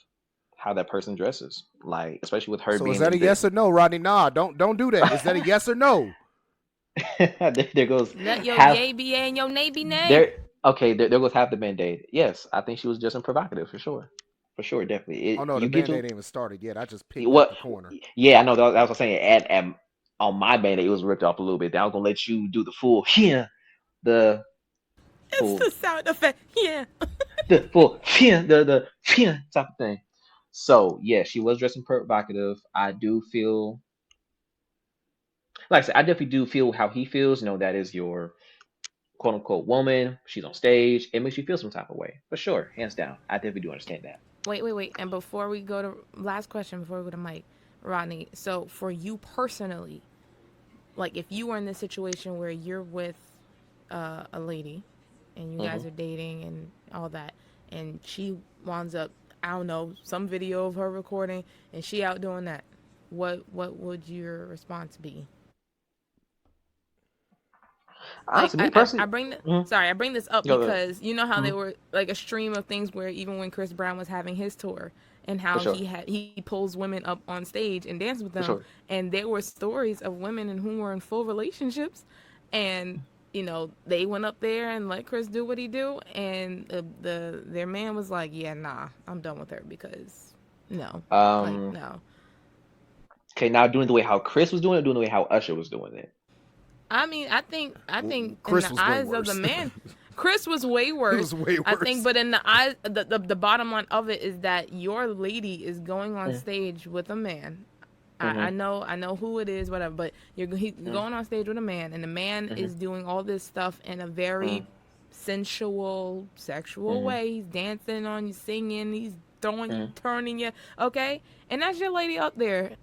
how that person dresses. Like, especially with her So is being that a in the yes or no, Rodney? Nah, don't do that. Is that a yes or no? there goes Let your half yay be yay and your nay be nay. there. Okay, there goes half the band-aid. Yes, I think she was dressing provocative for sure, definitely. Oh no, the You get band-aid to ain't even started yet. I just picked at what? the corner. Yeah, I know that was what I was saying. On my band-aid, it was ripped off a little bit. I was gonna let you do the full here, the It's full the sound effect. Yeah. the full here, the here type of thing. So yeah, she was dressing provocative. I do feel like I said, I definitely do feel how he feels. You know, that is your quote unquote woman. She's on stage. It makes you feel some type of way. For sure, hands down. I definitely do understand that. Wait. And before we go to last question, before we go to Mike, Rodney. So for you personally, like if you were in this situation where you're with a lady, and you Hmm. guys are dating and all that, and she winds up, I don't know, some video of her recording, and she out doing that, what would your response be? Like Honestly, me personally, I bring the, mhm. sorry, I bring this up Go ahead. because you know how they Mhm. were like a stream of things where even when Chris Brown was having his tour and For how sure, he pulls women up on stage and dance with for them, sure. and there were stories of women and who were in full relationships, and they went up there and let Chris do what he do, and their man was like, yeah, nah, I'm done with her because no, like Um, no. okay, now doing the way how Chris was doing it, doing the way how Usher was doing it. I mean, I Well, think in Chris the was way eyes of the worse. man, Chris was way It worse. was way I think, worse. but in the eyes, the bottom line of it is that your lady is going on Mm, stage with a man. mhm, I know who it is, whatever. But he's mm, going on stage with a man, and the man mhm, is doing all this stuff in a very mm, sensual, sexual mhm, way. He's dancing on you, singing, he's throwing you, mhm. turning you. Okay, and that's your lady up there.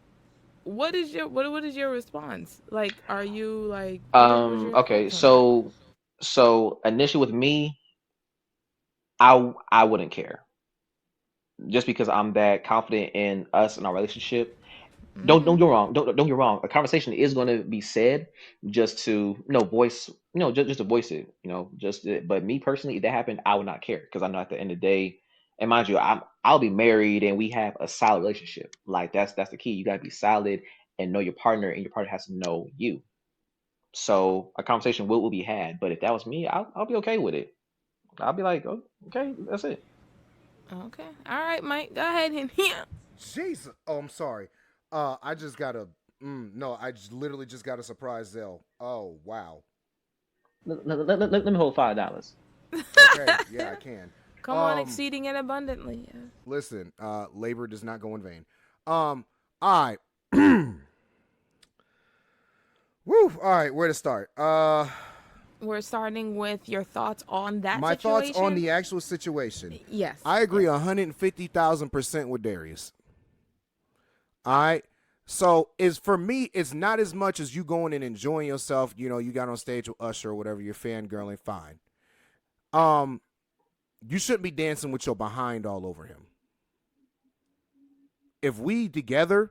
what is your response? Like, are you like what's your Okay, thoughts on that? so initially with me, I wouldn't care just because I'm that confident in us and our relationship. Don't Mm-hmm. get me wrong. Don't get me wrong. A conversation is going to be said just to voice just to voice it. But me personally, if that happened, I would not care because I know at the end of the day, and mind you, I'll be married and we have a solid relationship. Like that's the key. You gotta be solid and know your partner, and your partner has to know you. So a conversation will be had. But if that was me, I'll be okay with it. I'll be like, oh, okay, that's it. Okay. All right, Mike. Go ahead and yeah. Jesus. Oh, I'm sorry. I just got a. No, I just literally just got a surprise Zelle. Oh wow. Let me hold $5. Okay, yeah, I can. Come on, Um, exceeding it abundantly. Yeah. listen. Labor does not go in vain. All right. Woo. All right, where to start? We're starting with your thoughts on that My situation. thoughts on the actual situation. Yes. I agree Yes. 150,000% with Darius. All right. So is for me, it's not as much as you going and enjoying yourself. You know, you got on stage with Usher or whatever, you're fangirling, fine. You shouldn't be dancing with your behind all over him. If we together,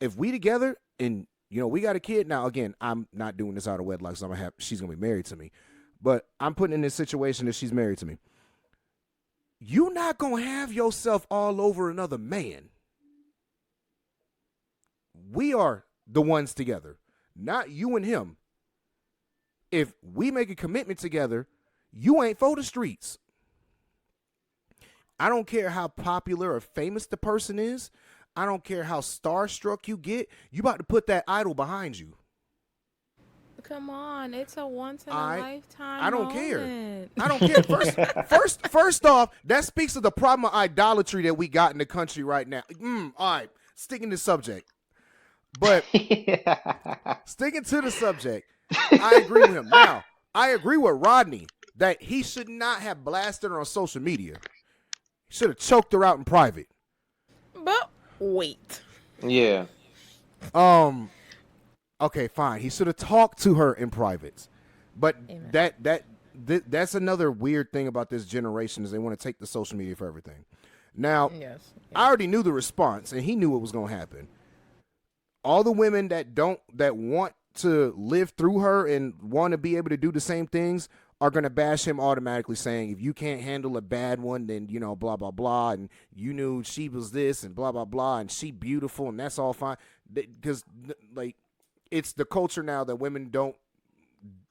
if we together and we got a kid now. Again, I'm not doing this out of wedlock, so she's gonna be married to me. But I'm putting in this situation that she's married to me. You not gonna have yourself all over another man. We are the ones together, not you and him. If we make a commitment together, you ain't for the streets. I don't care how popular or famous the person is. I don't care how starstruck you get. You about to put that idol behind you. Come on, it's a once in a lifetime. I don't moment. care. I don't care. First off, that speaks to the problem of idolatry that we got in the country right now. All right, sticking to the subject. But sticking to the subject, I agree with him. Now, I agree with Rodney that he should not have blasted her on social media. He should have choked her out in private. But wait. Yeah. Okay, fine. He should have talked to her in private. But Amen. that's another weird thing about this generation is they want to take the social media for everything. Now, Yes. I already knew the response, and he knew what was going to happen. All the women that want to live through her and want to be able to do the same things are going to bash him automatically, saying, if you can't handle a bad one, then, blah, blah, blah, and you knew she was this and blah, blah, blah, and she beautiful, and that's all fine. Because, like, it's the culture now that women don't,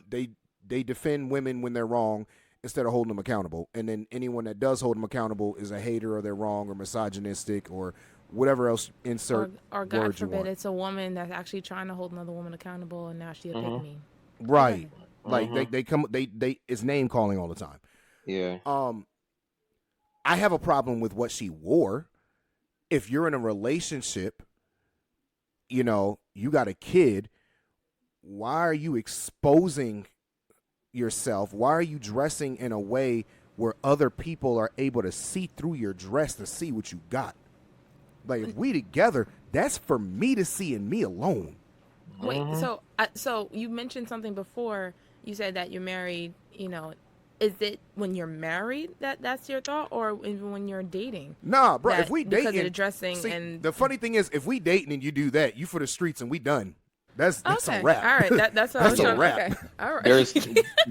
they defend women when they're wrong instead of holding them accountable. And then anyone that does hold them accountable is a hater or they're wrong or misogynistic or whatever else insert or God word you forbid, want. it's a woman that's actually trying to hold another woman accountable, and now she a pick me. Right. Like they it's name calling all the time. Yeah. I have a problem with what she wore. If you're in a relationship, you got a kid, why are you exposing yourself? Why are you dressing in a way where other people are able to see through your dress to see what you got? Like, if we together, that's for me to see and me alone. Wait, so you mentioned something before. You said that you're married. Is it when you're married that's your thought, or even when you're dating? Nah, bro. If we dating, because of the dressing and the funny thing is, if we dating and you do that, you for the streets and we done. That's okay. a wrap. All right, that's what That's I was a wrap. Okay. All right.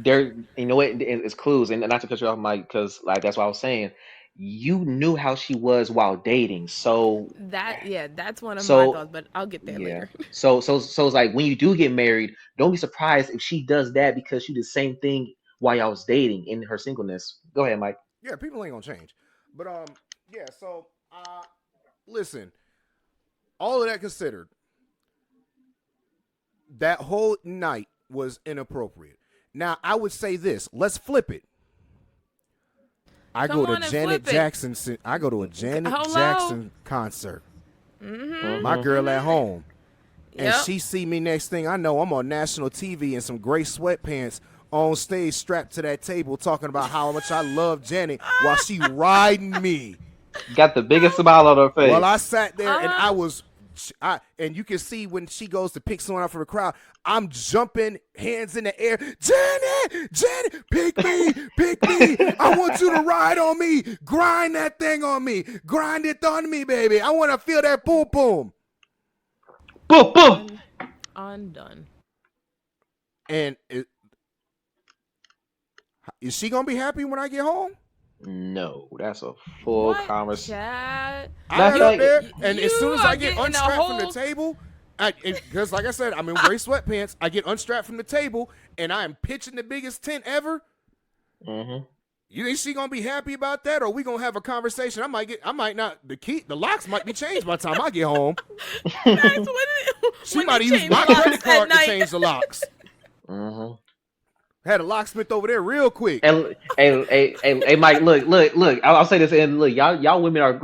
It's clues, and not to cut you off, Mike, because like that's what I was saying. You knew how she was while dating, so that's one of my so thoughts, but I'll get there yeah. later. So it's like when you do get married, don't be surprised if she does that because she did the same thing while y'all was dating in her singleness. Go ahead, Mike. Yeah, people ain't gonna change. But yeah. So listen, all of that considered, that whole night was inappropriate. Now, I would say this. Let's flip it. I go to Janet Jackson. I go to a Janet Jackson concert. My girl at home. And she see me next thing I know, I'm on national TV in some gray sweatpants on stage strapped to that table talking about how much I love Janet while she riding me. Got the biggest smile on her face. Well, I sat there and I was and you can see when she goes to pick someone up from the crowd, I'm jumping, hands in the air. Janet, pick me. I want you to ride on me. Grind that thing on me. Grind it on me, baby. I want to feel that boom boom. Boom, boom. Undone. And is she gonna be happy when I get home? No, that's a full What, conversation. Chad? I get up there, You and as soon as are I get getting a unstrapped from the whole- table, because like I said, I'm in gray sweatpants. I get unstrapped from the table, and I am pitching the biggest tent ever. Mm-hmm. You think she gonna be happy about that, or we gonna have a conversation? I might not. The locks might be changed by the time I get home. She might have used my credit card to change the locks. Mm-hmm. Had a locksmith over there real quick. And hey, Mike, look. I'll say this, and look, y'all women are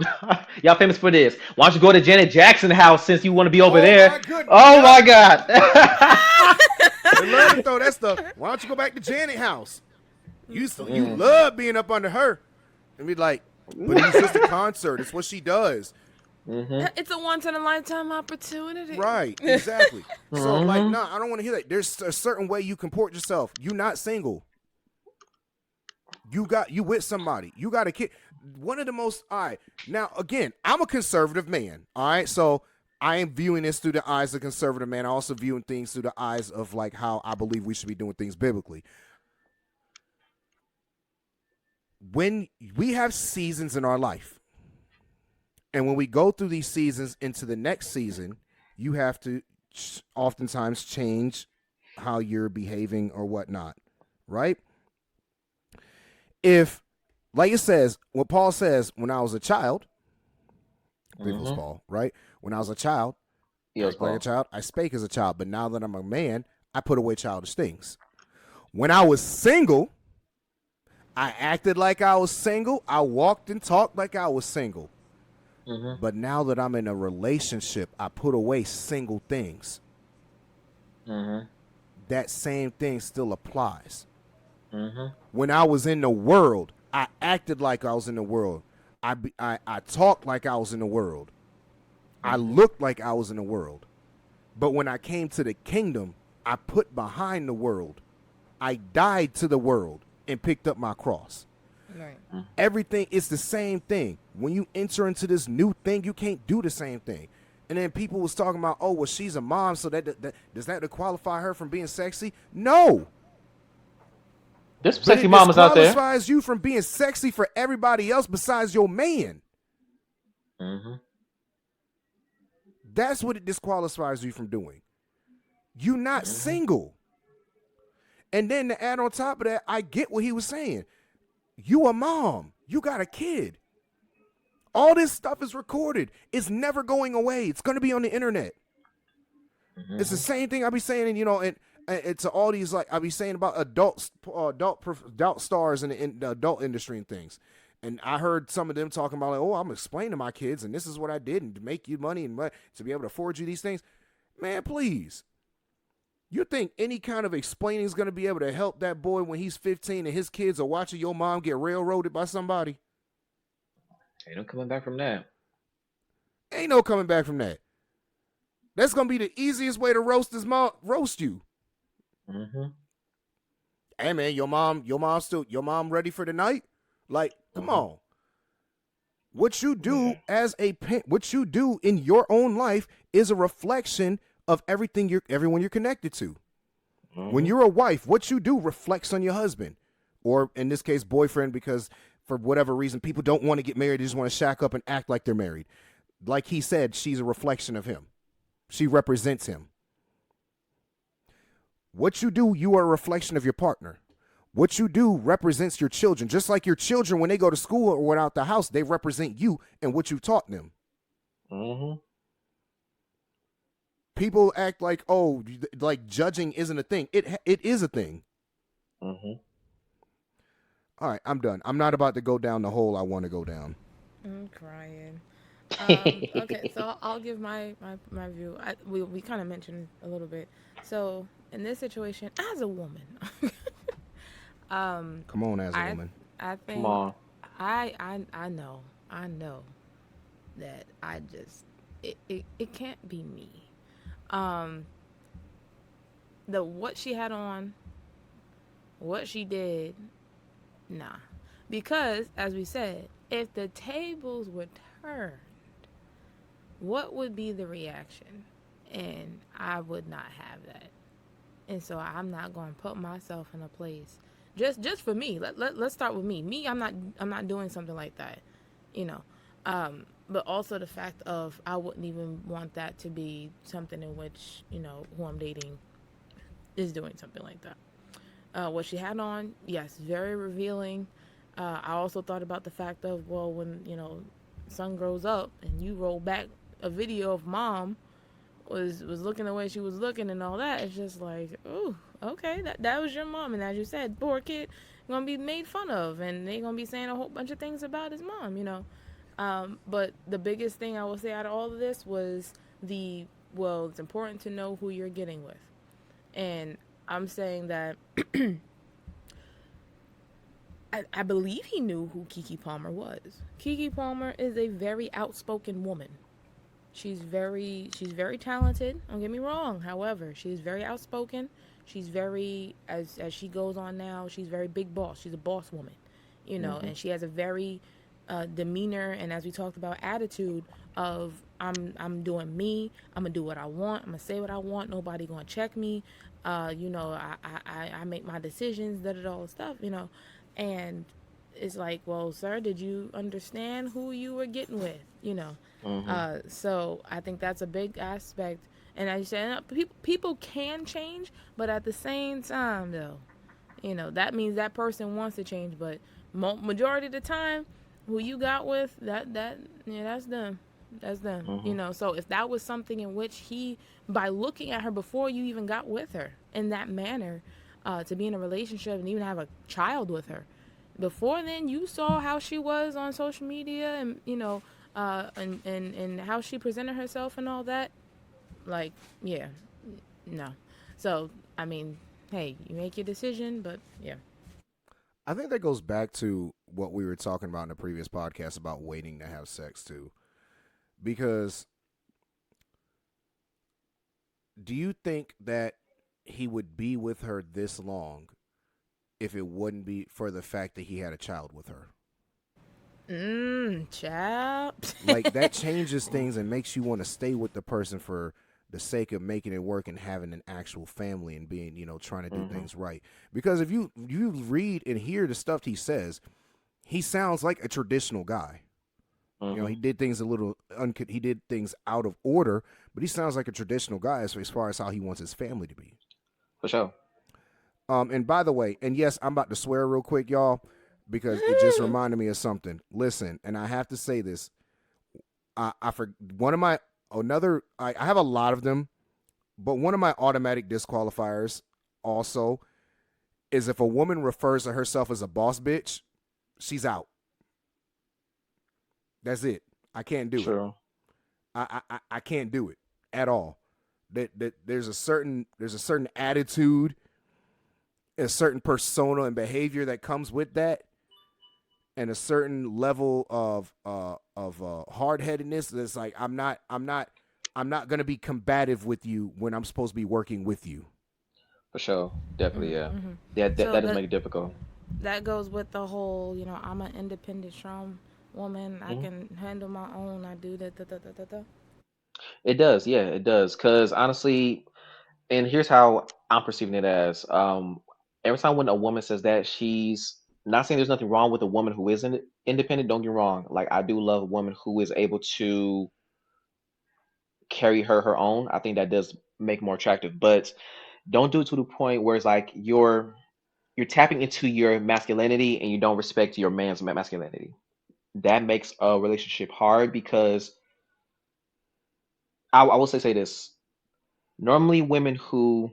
y'all famous for this. Why don't you go to Janet Jackson's house since you want to be over there? My goodness. Oh my God! They love to throw that stuff. Why don't you go back to Janet house? You love being up under her, and be like, but it's just a concert. It's what she does. Mm-hmm. It's a once in a lifetime opportunity. Right, exactly. So like, no, I don't want to hear that. There's a certain way you comport yourself. You're not single. You with somebody. You got a kid. One of the most, all right. Now, again, I'm a conservative man. All right. So I am viewing this through the eyes of a conservative man. I also viewing things through the eyes of like how I believe we should be doing things biblically. When we have seasons in our life, and when we go through these seasons into the next season, you have to oftentimes change how you're behaving or whatnot, right? If, like it says, what Paul says, when I was a child, I believe it was Paul, right? When I was a child, I spake as a child, but now that I'm a man, I put away childish things. When I was single, I acted like I was single. I walked and talked like I was single. Mm-hmm. But now that I'm in a relationship, I put away single things. Mm-hmm. That same thing still applies. Mm-hmm. When I was in the world, I acted like I was in the world. I talked like I was in the world. I looked like I was in the world. But when I came to the kingdom, I put behind the world. I died to the world and picked up my cross. Right. Everything is the same thing. When you enter into this new thing, you can't do the same thing. And then people was talking about, oh, well, she's a mom, so that does that disqualify her from being sexy? No. There's sexy mamas out there. It disqualifies you from being sexy for everybody else besides your man. Mm-hmm. That's what it disqualifies you from doing. You're not single. And then to add on top of that, I get what he was saying. You a mom. You got a kid. All this stuff is recorded. It's never going away. It's going to be on the internet. Mm-hmm. It's the same thing I be saying, and it's all these, like, I be saying about adult stars in the adult industry and things. And I heard some of them talking about, like, oh, I'm explaining to my kids, and this is what I did, and to make you money and to be able to afford you these things. Man, please. You think any kind of explaining is going to be able to help that boy when he's 15 and his kids are watching your mom get railroaded by somebody? Ain't no coming back from that. Ain't no coming back from that. That's going to be the easiest way to roast you. Mm-hmm. Hey, man, your mom ready for the night? Like, come on. What you do what you do in your own life is a reflection of everyone you're connected to. Mm-hmm. When you're a wife, what you do reflects on your husband, or in this case, boyfriend, because for whatever reason, people don't want to get married. They just want to shack up and act like they're married. Like he said, she's a reflection of him. She represents him. What you do, you are a reflection of your partner. What you do represents your children. Just like your children, when they go to school or went out the house, they represent you and what you taught them. Mm-hmm. People act like, oh, like judging isn't a thing. It is a thing. Mm-hmm. All right, I'm done. I'm not about to go down the hole I want to go down. I'm crying. Okay, so I'll give my view. We kind of mentioned a little bit. So in this situation, as a woman, come on, as a woman. I think come on. I know that I just it can't be me. Um, the what she had on, what she did, nah. Because as we said, if the tables were turned, what would be the reaction? And I would not have that. And so I'm not going to put myself in a place just for me. Let's start with me. Me, I'm not doing something like that. You know. But also the fact of I wouldn't even want that to be something in which, who I'm dating is doing something like that. What she had on, yes, very revealing. I also thought about the fact of, well, when, son grows up and you roll back a video of mom was looking the way she was looking and all that, it's just like, ooh, okay, that was your mom. And as you said, poor kid gonna be made fun of and they gonna be saying a whole bunch of things about his mom. But the biggest thing I will say out of all of this was well, it's important to know who you're getting with. And I'm saying that I believe he knew who Keke Palmer was. Keke Palmer is a very outspoken woman. She's very talented. Don't get me wrong. However, she's very outspoken. She's very as she goes on now. She's very big boss. She's a boss woman, Hmm. and she has a very demeanor and, as we talked about, attitude of I'm doing me. I'm gonna do what I want. I'm gonna say what I want. Nobody gonna check me. I make my decisions. All the stuff. And it's like, well, sir, did you understand who you were getting with? Hmm. So I think that's a big aspect. And as you said, people can change, but at the same time, though, that means that person wants to change. But majority of the time, who you got with, yeah, that's them. That's them. Hmm. So if that was something in which by looking at her before you even got with her in that manner, to be in a relationship and even have a child with her, before then you saw how she was on social media and and how she presented herself and all that, like, yeah, no. So I mean, hey, you make your decision, but yeah. I think that goes back to what we were talking about in the previous podcast about waiting to have sex too. Because do you think that he would be with her this long if it wouldn't be for the fact that he had a child with her? Chap. Like that changes things and makes you want to stay with the person for the sake of making it work and having an actual family and being, trying to do Hmm. things right. Because if you read and hear the stuff he says, he sounds like a traditional guy. Hmm. He did things he did things out of order, but he sounds like a traditional guy as far as how he wants his family to be. For sure. And by the way, and yes, I'm about to swear real quick, y'all, because it just reminded me of something. Listen, and I have to say this. I for one of my another. I have a lot of them, but one of my automatic disqualifiers also is if a woman refers to herself as a boss bitch, she's out. That's it. I can't do it. True. I can't do it at all. That there's a certain attitude, a certain persona and behavior that comes with that, and a certain level of hard headedness. That's like I'm not gonna be combative with you when I'm supposed to be working with you. For sure. Definitely. Yeah. Hmm. Yeah. So That does make it difficult. that goes with the whole, I'm an independent, strong woman. I Hmm. can handle my own. I do that. Da, da, da, da, da. It does. Yeah, it does. Because honestly, and here's how I'm perceiving it as every time when a woman says that, she's not saying there's nothing wrong with a woman who isn't independent. Don't get me wrong. Like, I do love a woman who is able to carry her own. I think that does make more attractive. But don't do it to the point where it's like you're tapping into your masculinity and you don't respect your man's masculinity. That makes a relationship hard because I will say this. Normally, women who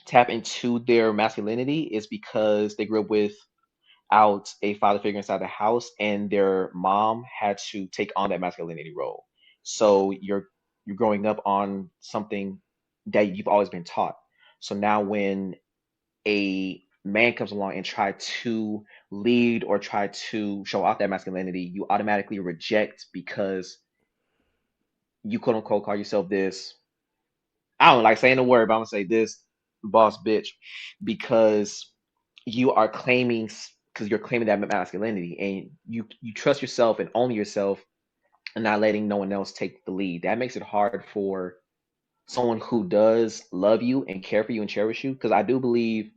tap into their masculinity is because they grew up without a father figure inside the house, and their mom had to take on that masculinity role. So you're growing up on something that you've always been taught. So now when a man comes along and try to lead or try to show off that masculinity, you automatically reject because you quote unquote call yourself this. I don't like saying the word, but I'm gonna say this boss bitch because you are claiming because you're claiming that masculinity and you trust yourself and own yourself and not letting no one else take the lead. That makes it hard for someone who does love you and care for you and cherish you. Because I do believe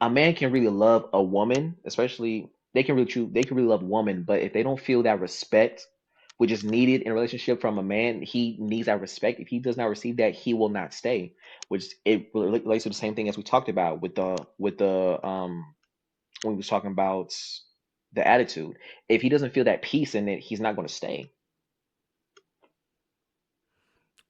a man can really love a woman, especially they can really love a woman, but if they don't feel that respect, which is needed in a relationship from a man, he needs that respect. If he does not receive that, he will not stay. Which it relates to the same thing as we talked about with the when we was talking about the attitude. If he doesn't feel that peace in it, he's not going to stay.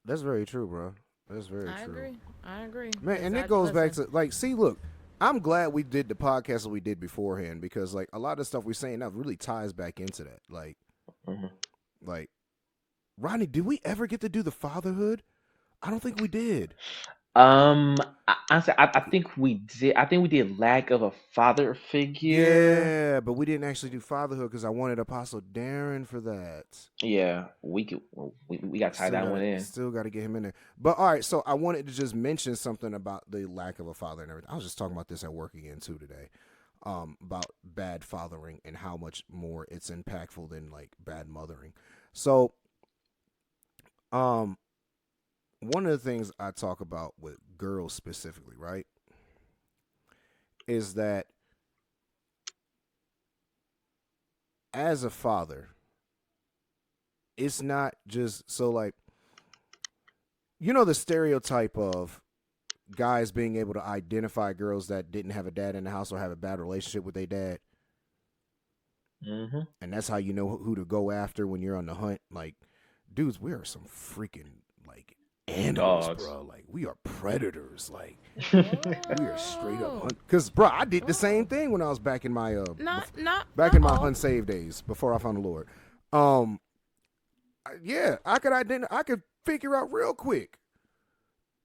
That's very true, bro. That's very I true. agree. I agree. Man, 'Cause and it I goes back listen. to like, see, look, I'm glad we did the podcast that we did beforehand because like a lot of stuff we're saying now really ties back into that. Mhm. Like Rodney, did we ever get to do the fatherhood? I don't think we did. Honestly, I think we did. I think we did lack of a father figure. Yeah, but we didn't actually do fatherhood because I wanted Apostle Darren for that. Yeah, we could. We got to tie that one in. Still gotta get him in there. But all right, so I wanted to just mention something about the lack of a father and everything. I was just talking about this at work again too today. About bad fathering and how much more it's impactful than like bad mothering. So, um, one of the things I talk about with girls specifically, right, is that as a father, it's not just so like the stereotype of guys being able to identify girls that didn't have a dad in the house or have a bad relationship with their dad, Mm-hmm. and that's how you know who to go after when you're on the hunt. Like, dudes, we are some freaking like animals, Dogs. bro. Like, we are predators. Like, we are straight up Whoa. hunt. Cause, bro, I did the same thing when I was back in my Not in my all. unsaved days before I found the Lord. Yeah, I could figure out real quick.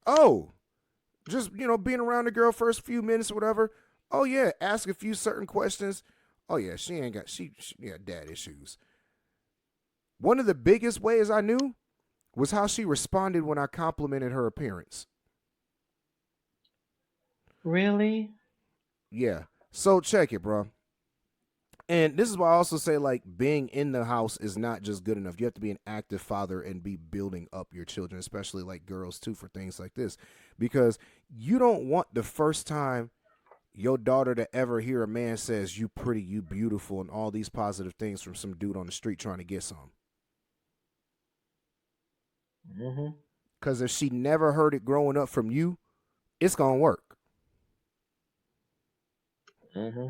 Oh, just being around the girl first few minutes or whatever. Oh yeah, ask a few certain questions. Oh yeah, she got dad issues. One of the biggest ways I knew was how she responded when I complimented her appearance. Really? Yeah. So check it, bro. And this is why I also say like being in the house is not just good enough. You have to be an active father and be building up your children, especially like girls too, for things like this. Because you don't want the first time your daughter to ever hear a man says you pretty, you beautiful, and all these positive things from some dude on the street trying to get some. Mm-hmm. Because if she never heard it growing up from you, it's going to work. Mm-hmm.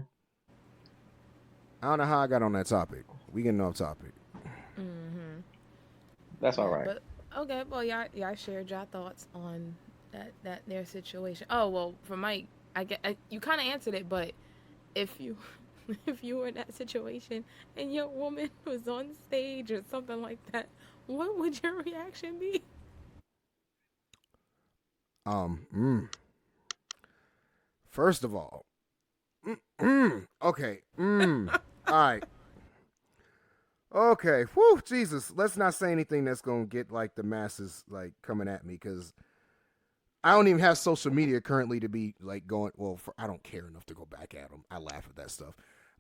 I don't know how I got on that topic. We getting off topic. Mm-hmm. That's all right. But okay, well, y'all shared your thoughts on that their situation. Oh well, for Mike, you kind of answered it, but if you if you were in that situation and your woman was on stage or something like that, what would your reaction be? First of all, okay, all right. Okay, whew, Jesus. Let's not say anything that's gonna get like the masses like coming at me because I don't even have social media currently to be like going. Well, I don't care enough to go back at them. I laugh at that stuff,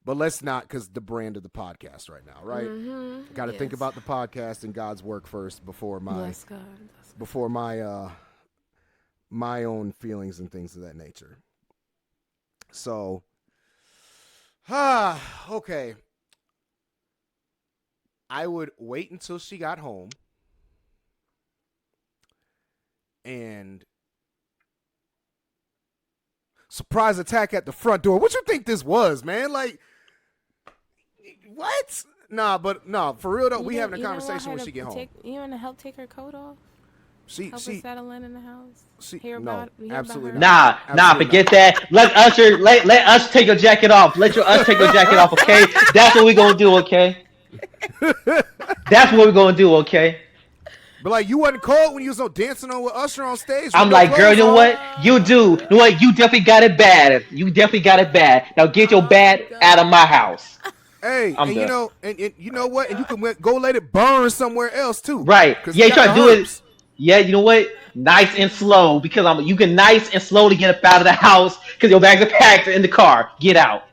but let's not because the brand of the podcast right now, right? Mm-hmm. Got to think about the podcast and God's work first before my Bless God. before my own feelings and things of that nature. So, okay. I would wait until she got home and surprise attack at the front door. What you think this was, man? Like, what? Nah, for real though, we having a conversation when she get home. You want to help take her coat off? She Help her settle in the house? absolutely Nah, not. Absolutely forget not. that. Let us take your jacket off. Us take your jacket off, okay? That's what we gonna do, okay? That's what we're gonna do, okay? But like, you wasn't cold when you was dancing on with Usher on stage. I'm like, girl, you know what? You do. You know what? You definitely got it bad. You definitely got it bad. Now get your bad out of my house. Hey, I'm and you done. know, and you know what? And you can go let it burn somewhere else too, Right. cause Yeah, he you got try the to do it. herbs. Yeah, you know what? Nice and slow because you can nice and slowly get up out of the house because your bags are packed in the car. Get out.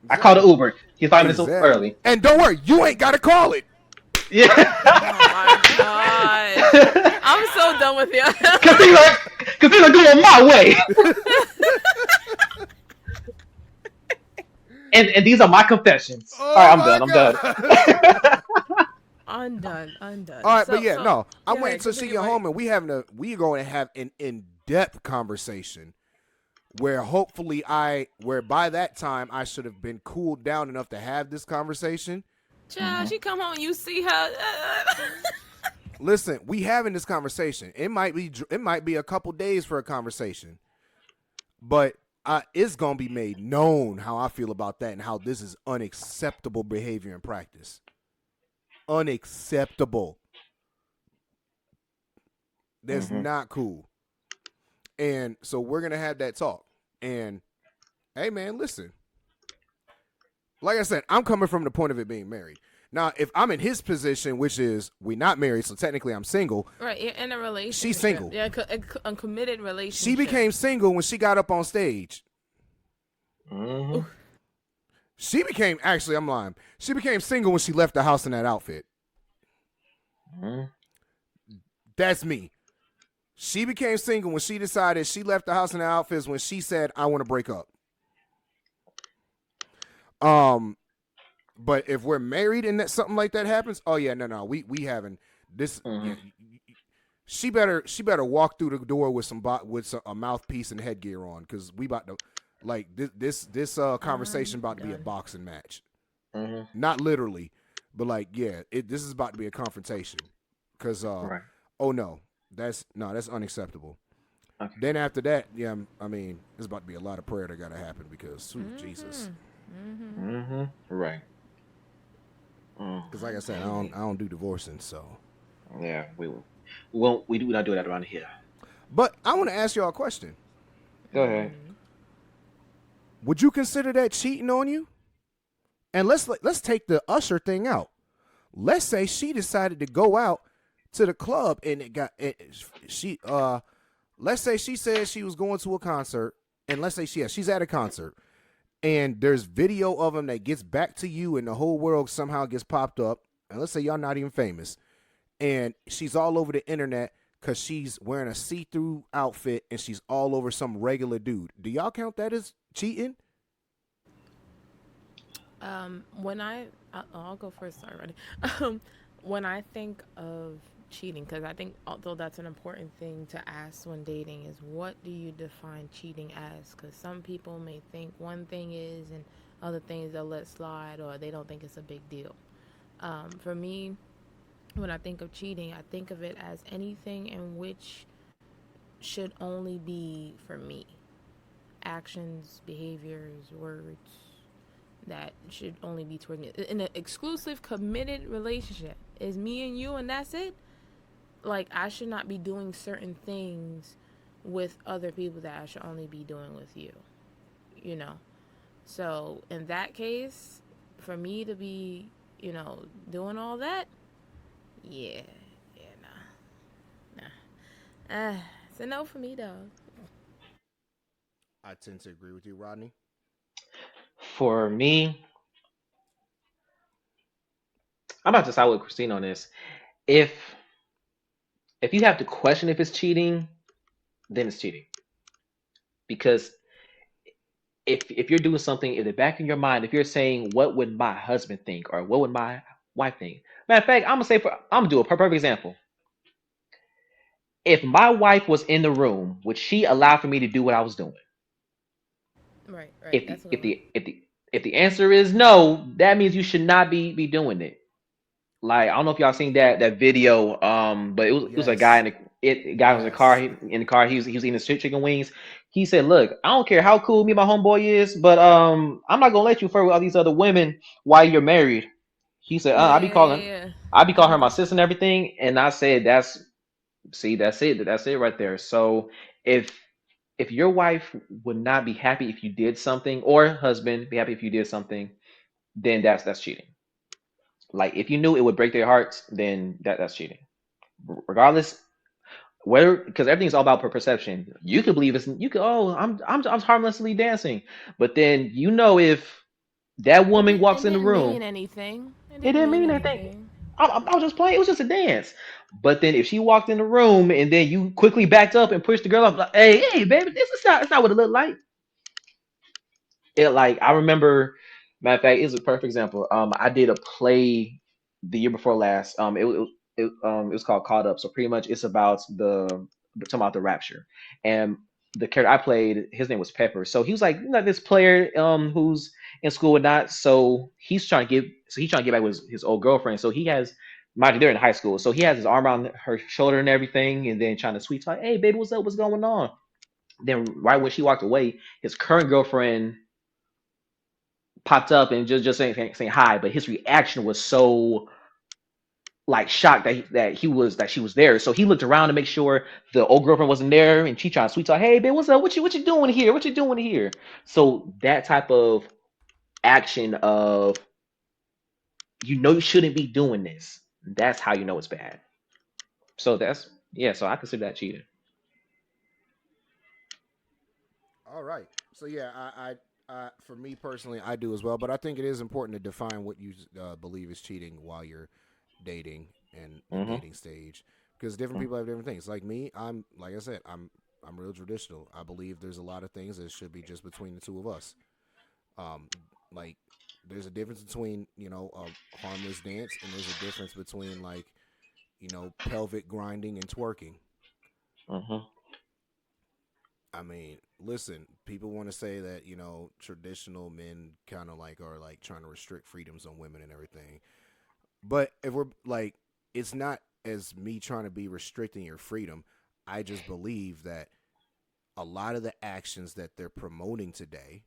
I called an Exactly. Uber. Get 5 minutes Exactly. early. And don't worry, you ain't gotta call it. Yeah. Oh my gosh. I'm so done with you. Cause things are going my way. And these are my confessions. All right, Oh I'm my done. I'm done. gosh. I'm done. I'm All done. right, but yeah, So no, I'm go waiting ahead, to see continue, you Mike. home, and we going to have an in-depth conversation where hopefully where by that time I should have been cooled down enough to have this conversation. Child, she come home, you see her. Listen, we having this conversation. It might be a couple days for a conversation, but it's gonna be made known how I feel about that and how this is unacceptable behavior in practice. Unacceptable. That's Hmm. not cool. And so we're gonna have that talk. And hey, man, listen. Like I said, I'm coming from the point of it being married. Now, if I'm in his position, which is we not married, so technically I'm single. Right, you're in a relationship. She's single. Yeah, a committed relationship. She became single when she got up on stage. Hmm. Actually, I'm lying. She became single when she left the house in that outfit. Hmm. That's me. She became single when she decided she left the house in the outfits when she said, I want to break up. But if we're married and that something like that happens, oh yeah, no, we haven't this. Hmm. Yeah, she better walk through the door with a mouthpiece and headgear on because we about to like this conversation about to be a Done. boxing match. Hmm. Not literally, but like yeah, this is about to be a confrontation because Right. oh no, that's unacceptable. Okay. Then after that, yeah, I mean, there's about to be a lot of prayer that got to happen because Jesus. Hmm. Right. Mm. Because like I said, I don't do divorcing, so. Yeah, we won't. We do not do that around here. But I want to ask y'all a question. Go ahead. Would you consider that cheating on you? And let's take the Usher thing out. Let's say she decided to go out to the club and she let's say she said she was going to a concert and let's say she's at a concert and there's video of him that gets back to you and the whole world somehow gets popped up and let's say y'all not even famous and she's all over the internet because she's wearing a see-through outfit and she's all over some regular dude. Do y'all count that as cheating? When I'll go first. Sorry, Roddy. When I think of cheating, because I think although that's an important thing to ask when dating is what do you define cheating as? Because some people may think one thing is and other things they'll let slide or they don't think it's a big deal. For me, when I think of cheating, I think of it as anything in which should only be for me. Actions, behaviors, words that should only be toward me. In an exclusive, committed relationship, is me and you, and that's it. Like I should not be doing certain things with other people that I should only be doing with you. You know. So in that case, for me to be, doing all that, yeah, nah. It's a no for me though. I tend to agree with you, Rodney. For me, I'm about to side with Christine on this. If if you have to question if it's cheating, then it's cheating. Because if you're doing something in the back of your mind, if you're saying what would my husband think or what would my wife think? Matter of fact, I'm gonna do a perfect example. If my wife was in the room, would she allow for me to do what I was doing? Right. If the That's a good if one. the if the if the answer is no, that means you should not be doing it. Like I don't know if y'all seen that video, but it was a guy Yes. in the guy was in the car. Yes. In the car, he was eating his chicken wings. He said, "Look, I don't care how cool me and my homeboy is, but I'm not gonna let you flirt with all these other women while you're married." He said, Yeah, yeah. I be calling her my sister and everything." And I said, that's it, that's it right there. So if if your wife would not be happy if you did something, or husband be happy if you did something, then that's cheating. Like if you knew it would break their hearts, then that's cheating. Regardless, whether because everything's all about perception. You could believe it's you could I'm harmlessly dancing, but then you know if that woman It walks in the didn't room, mean anything. It it didn't didn't mean mean anything. anything. I was just playing. It was just a dance. But then if she walked in the room and then you quickly backed up and pushed the girl up, like, hey, baby, this is not it's not what it looked like. It like I remember, matter of fact, it's a perfect example. I did a play the year before last. It was called Caught Up. So pretty much it's about talking about the rapture, and the character I played, his name was Pepper. So he was like, this player who's in school and not. So he's trying to get back with his old girlfriend. So he has. Mind you, they're in high school, so he has his arm around her shoulder and everything, and then trying to sweet talk, hey baby, what's up, what's going on? Then right when she walked away, his current girlfriend popped up and just saying hi, but his reaction was so like shocked that she was there. So he looked around to make sure the old girlfriend wasn't there, and she tried to sweet talk, hey babe, what's up? What you doing here? What you doing here? So that type of action of you shouldn't be doing this. That's how you know it's bad. So that's yeah. So I consider that cheating. All right. So yeah, for me personally, I do as well. But I think it is important to define what you believe is cheating while you're dating and the Mm-hmm. dating stage, because different people have different things. Like me, I'm like I said, I'm real traditional. I believe there's a lot of things that should be just between the two of us. Um, like there's a difference between a harmless dance, and there's a difference between like pelvic grinding and twerking. Mm-hmm. I mean, listen, people want to say that, traditional men kind of like are like trying to restrict freedoms on women and everything. But if we're like, it's not as me trying to be restricting your freedom. I just believe that a lot of the actions that they're promoting today,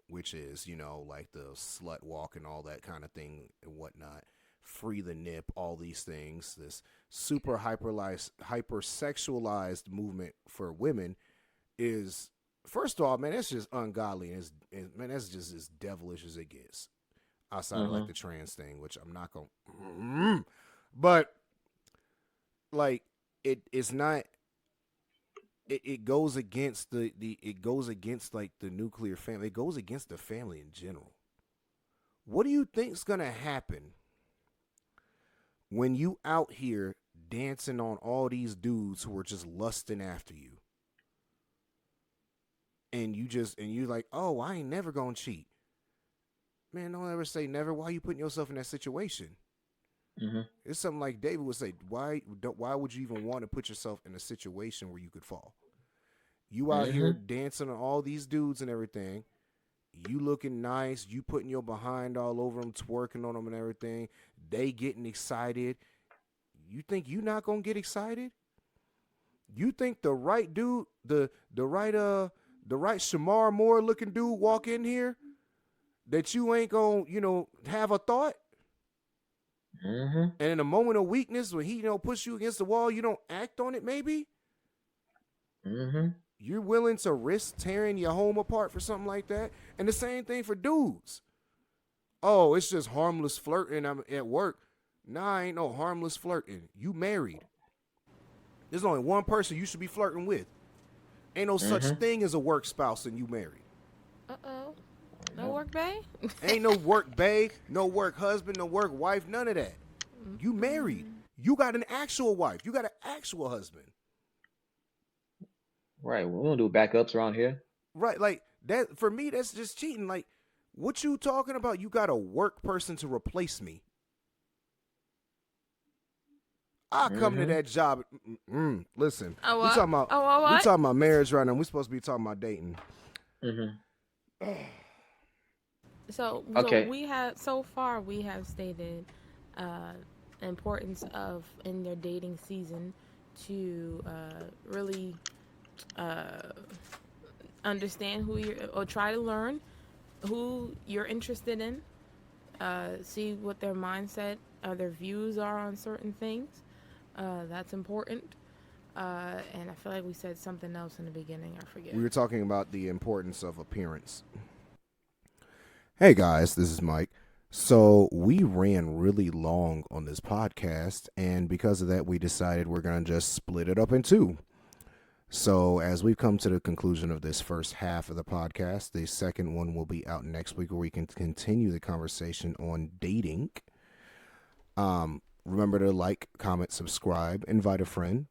which is, like the slut walk and all that kind of thing and whatnot, free the nip, all these things, this super hypersexualized movement for women is, first of all, man, that's just ungodly, man, that's just as devilish as it gets. Outside of like Mm-hmm. the trans thing, which I'm not gonna, but like it's not. It goes against the it goes against like the nuclear family. It goes against the family in general. What do you think's gonna happen when you out here dancing on all these dudes who are just lusting after you? And you like, oh, I ain't never gonna cheat. Man, don't ever say never. Why are you putting yourself in that situation? Mm-hmm. It's something like David would say. Why would you even want to put yourself in a situation where you could fall? You out here Mm-hmm. dancing on all these dudes and everything. You looking nice. You putting your behind all over them, twerking on them and everything. They getting excited. You think you not gonna get excited? You think the right dude, the right Shamar Moore looking dude walk in here that you ain't gonna, have a thought? Mm-hmm. And in a moment of weakness, when he, push you against the wall, you don't act on it, maybe? Mm-hmm. You're willing to risk tearing your home apart for something like that? And the same thing for dudes. Oh, it's just harmless flirting. I'm at work. Nah, ain't no harmless flirting. You married. There's only one person you should be flirting with. Ain't no such Mm-hmm. thing as a work spouse and you married. Uh-oh. No work, bae? Ain't no work bae, no work husband, no work wife, none of that. You married. You got an actual wife. You got an actual husband. Right. We don't do backups around here. Right, like that for me that's just cheating. Like what you talking about? You got a work person to replace me. I come to Mm-hmm. that job. Listen, Oh, we what? talking about Oh, we what? talking about marriage right now. We supposed to be talking about dating. Mm-hmm. So Okay. so far we have stated importance of in their dating season to really uh, understand who you're or try to learn who you're interested in, see what their mindset or their views are on certain things. That's important. And I feel like we said something else in the beginning. I forget. We were talking about the importance of appearance. Hey guys, this is Mike. So we ran really long on this podcast, and because of that, we decided we're going to just split it up in two. So as we've come to the conclusion of this first half of the podcast, the second one will be out next week where we can continue the conversation on dating. Remember to like, comment, subscribe, invite a friend.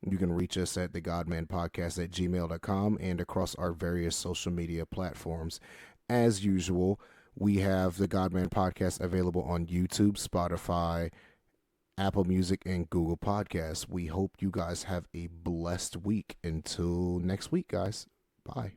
You can reach us at the Godman Podcast at gmail.com and across our various social media platforms. As usual, we have the Godman Podcast available on YouTube, Spotify, Apple Music, and Google Podcasts. We hope you guys have a blessed week. Until next week, guys. Bye.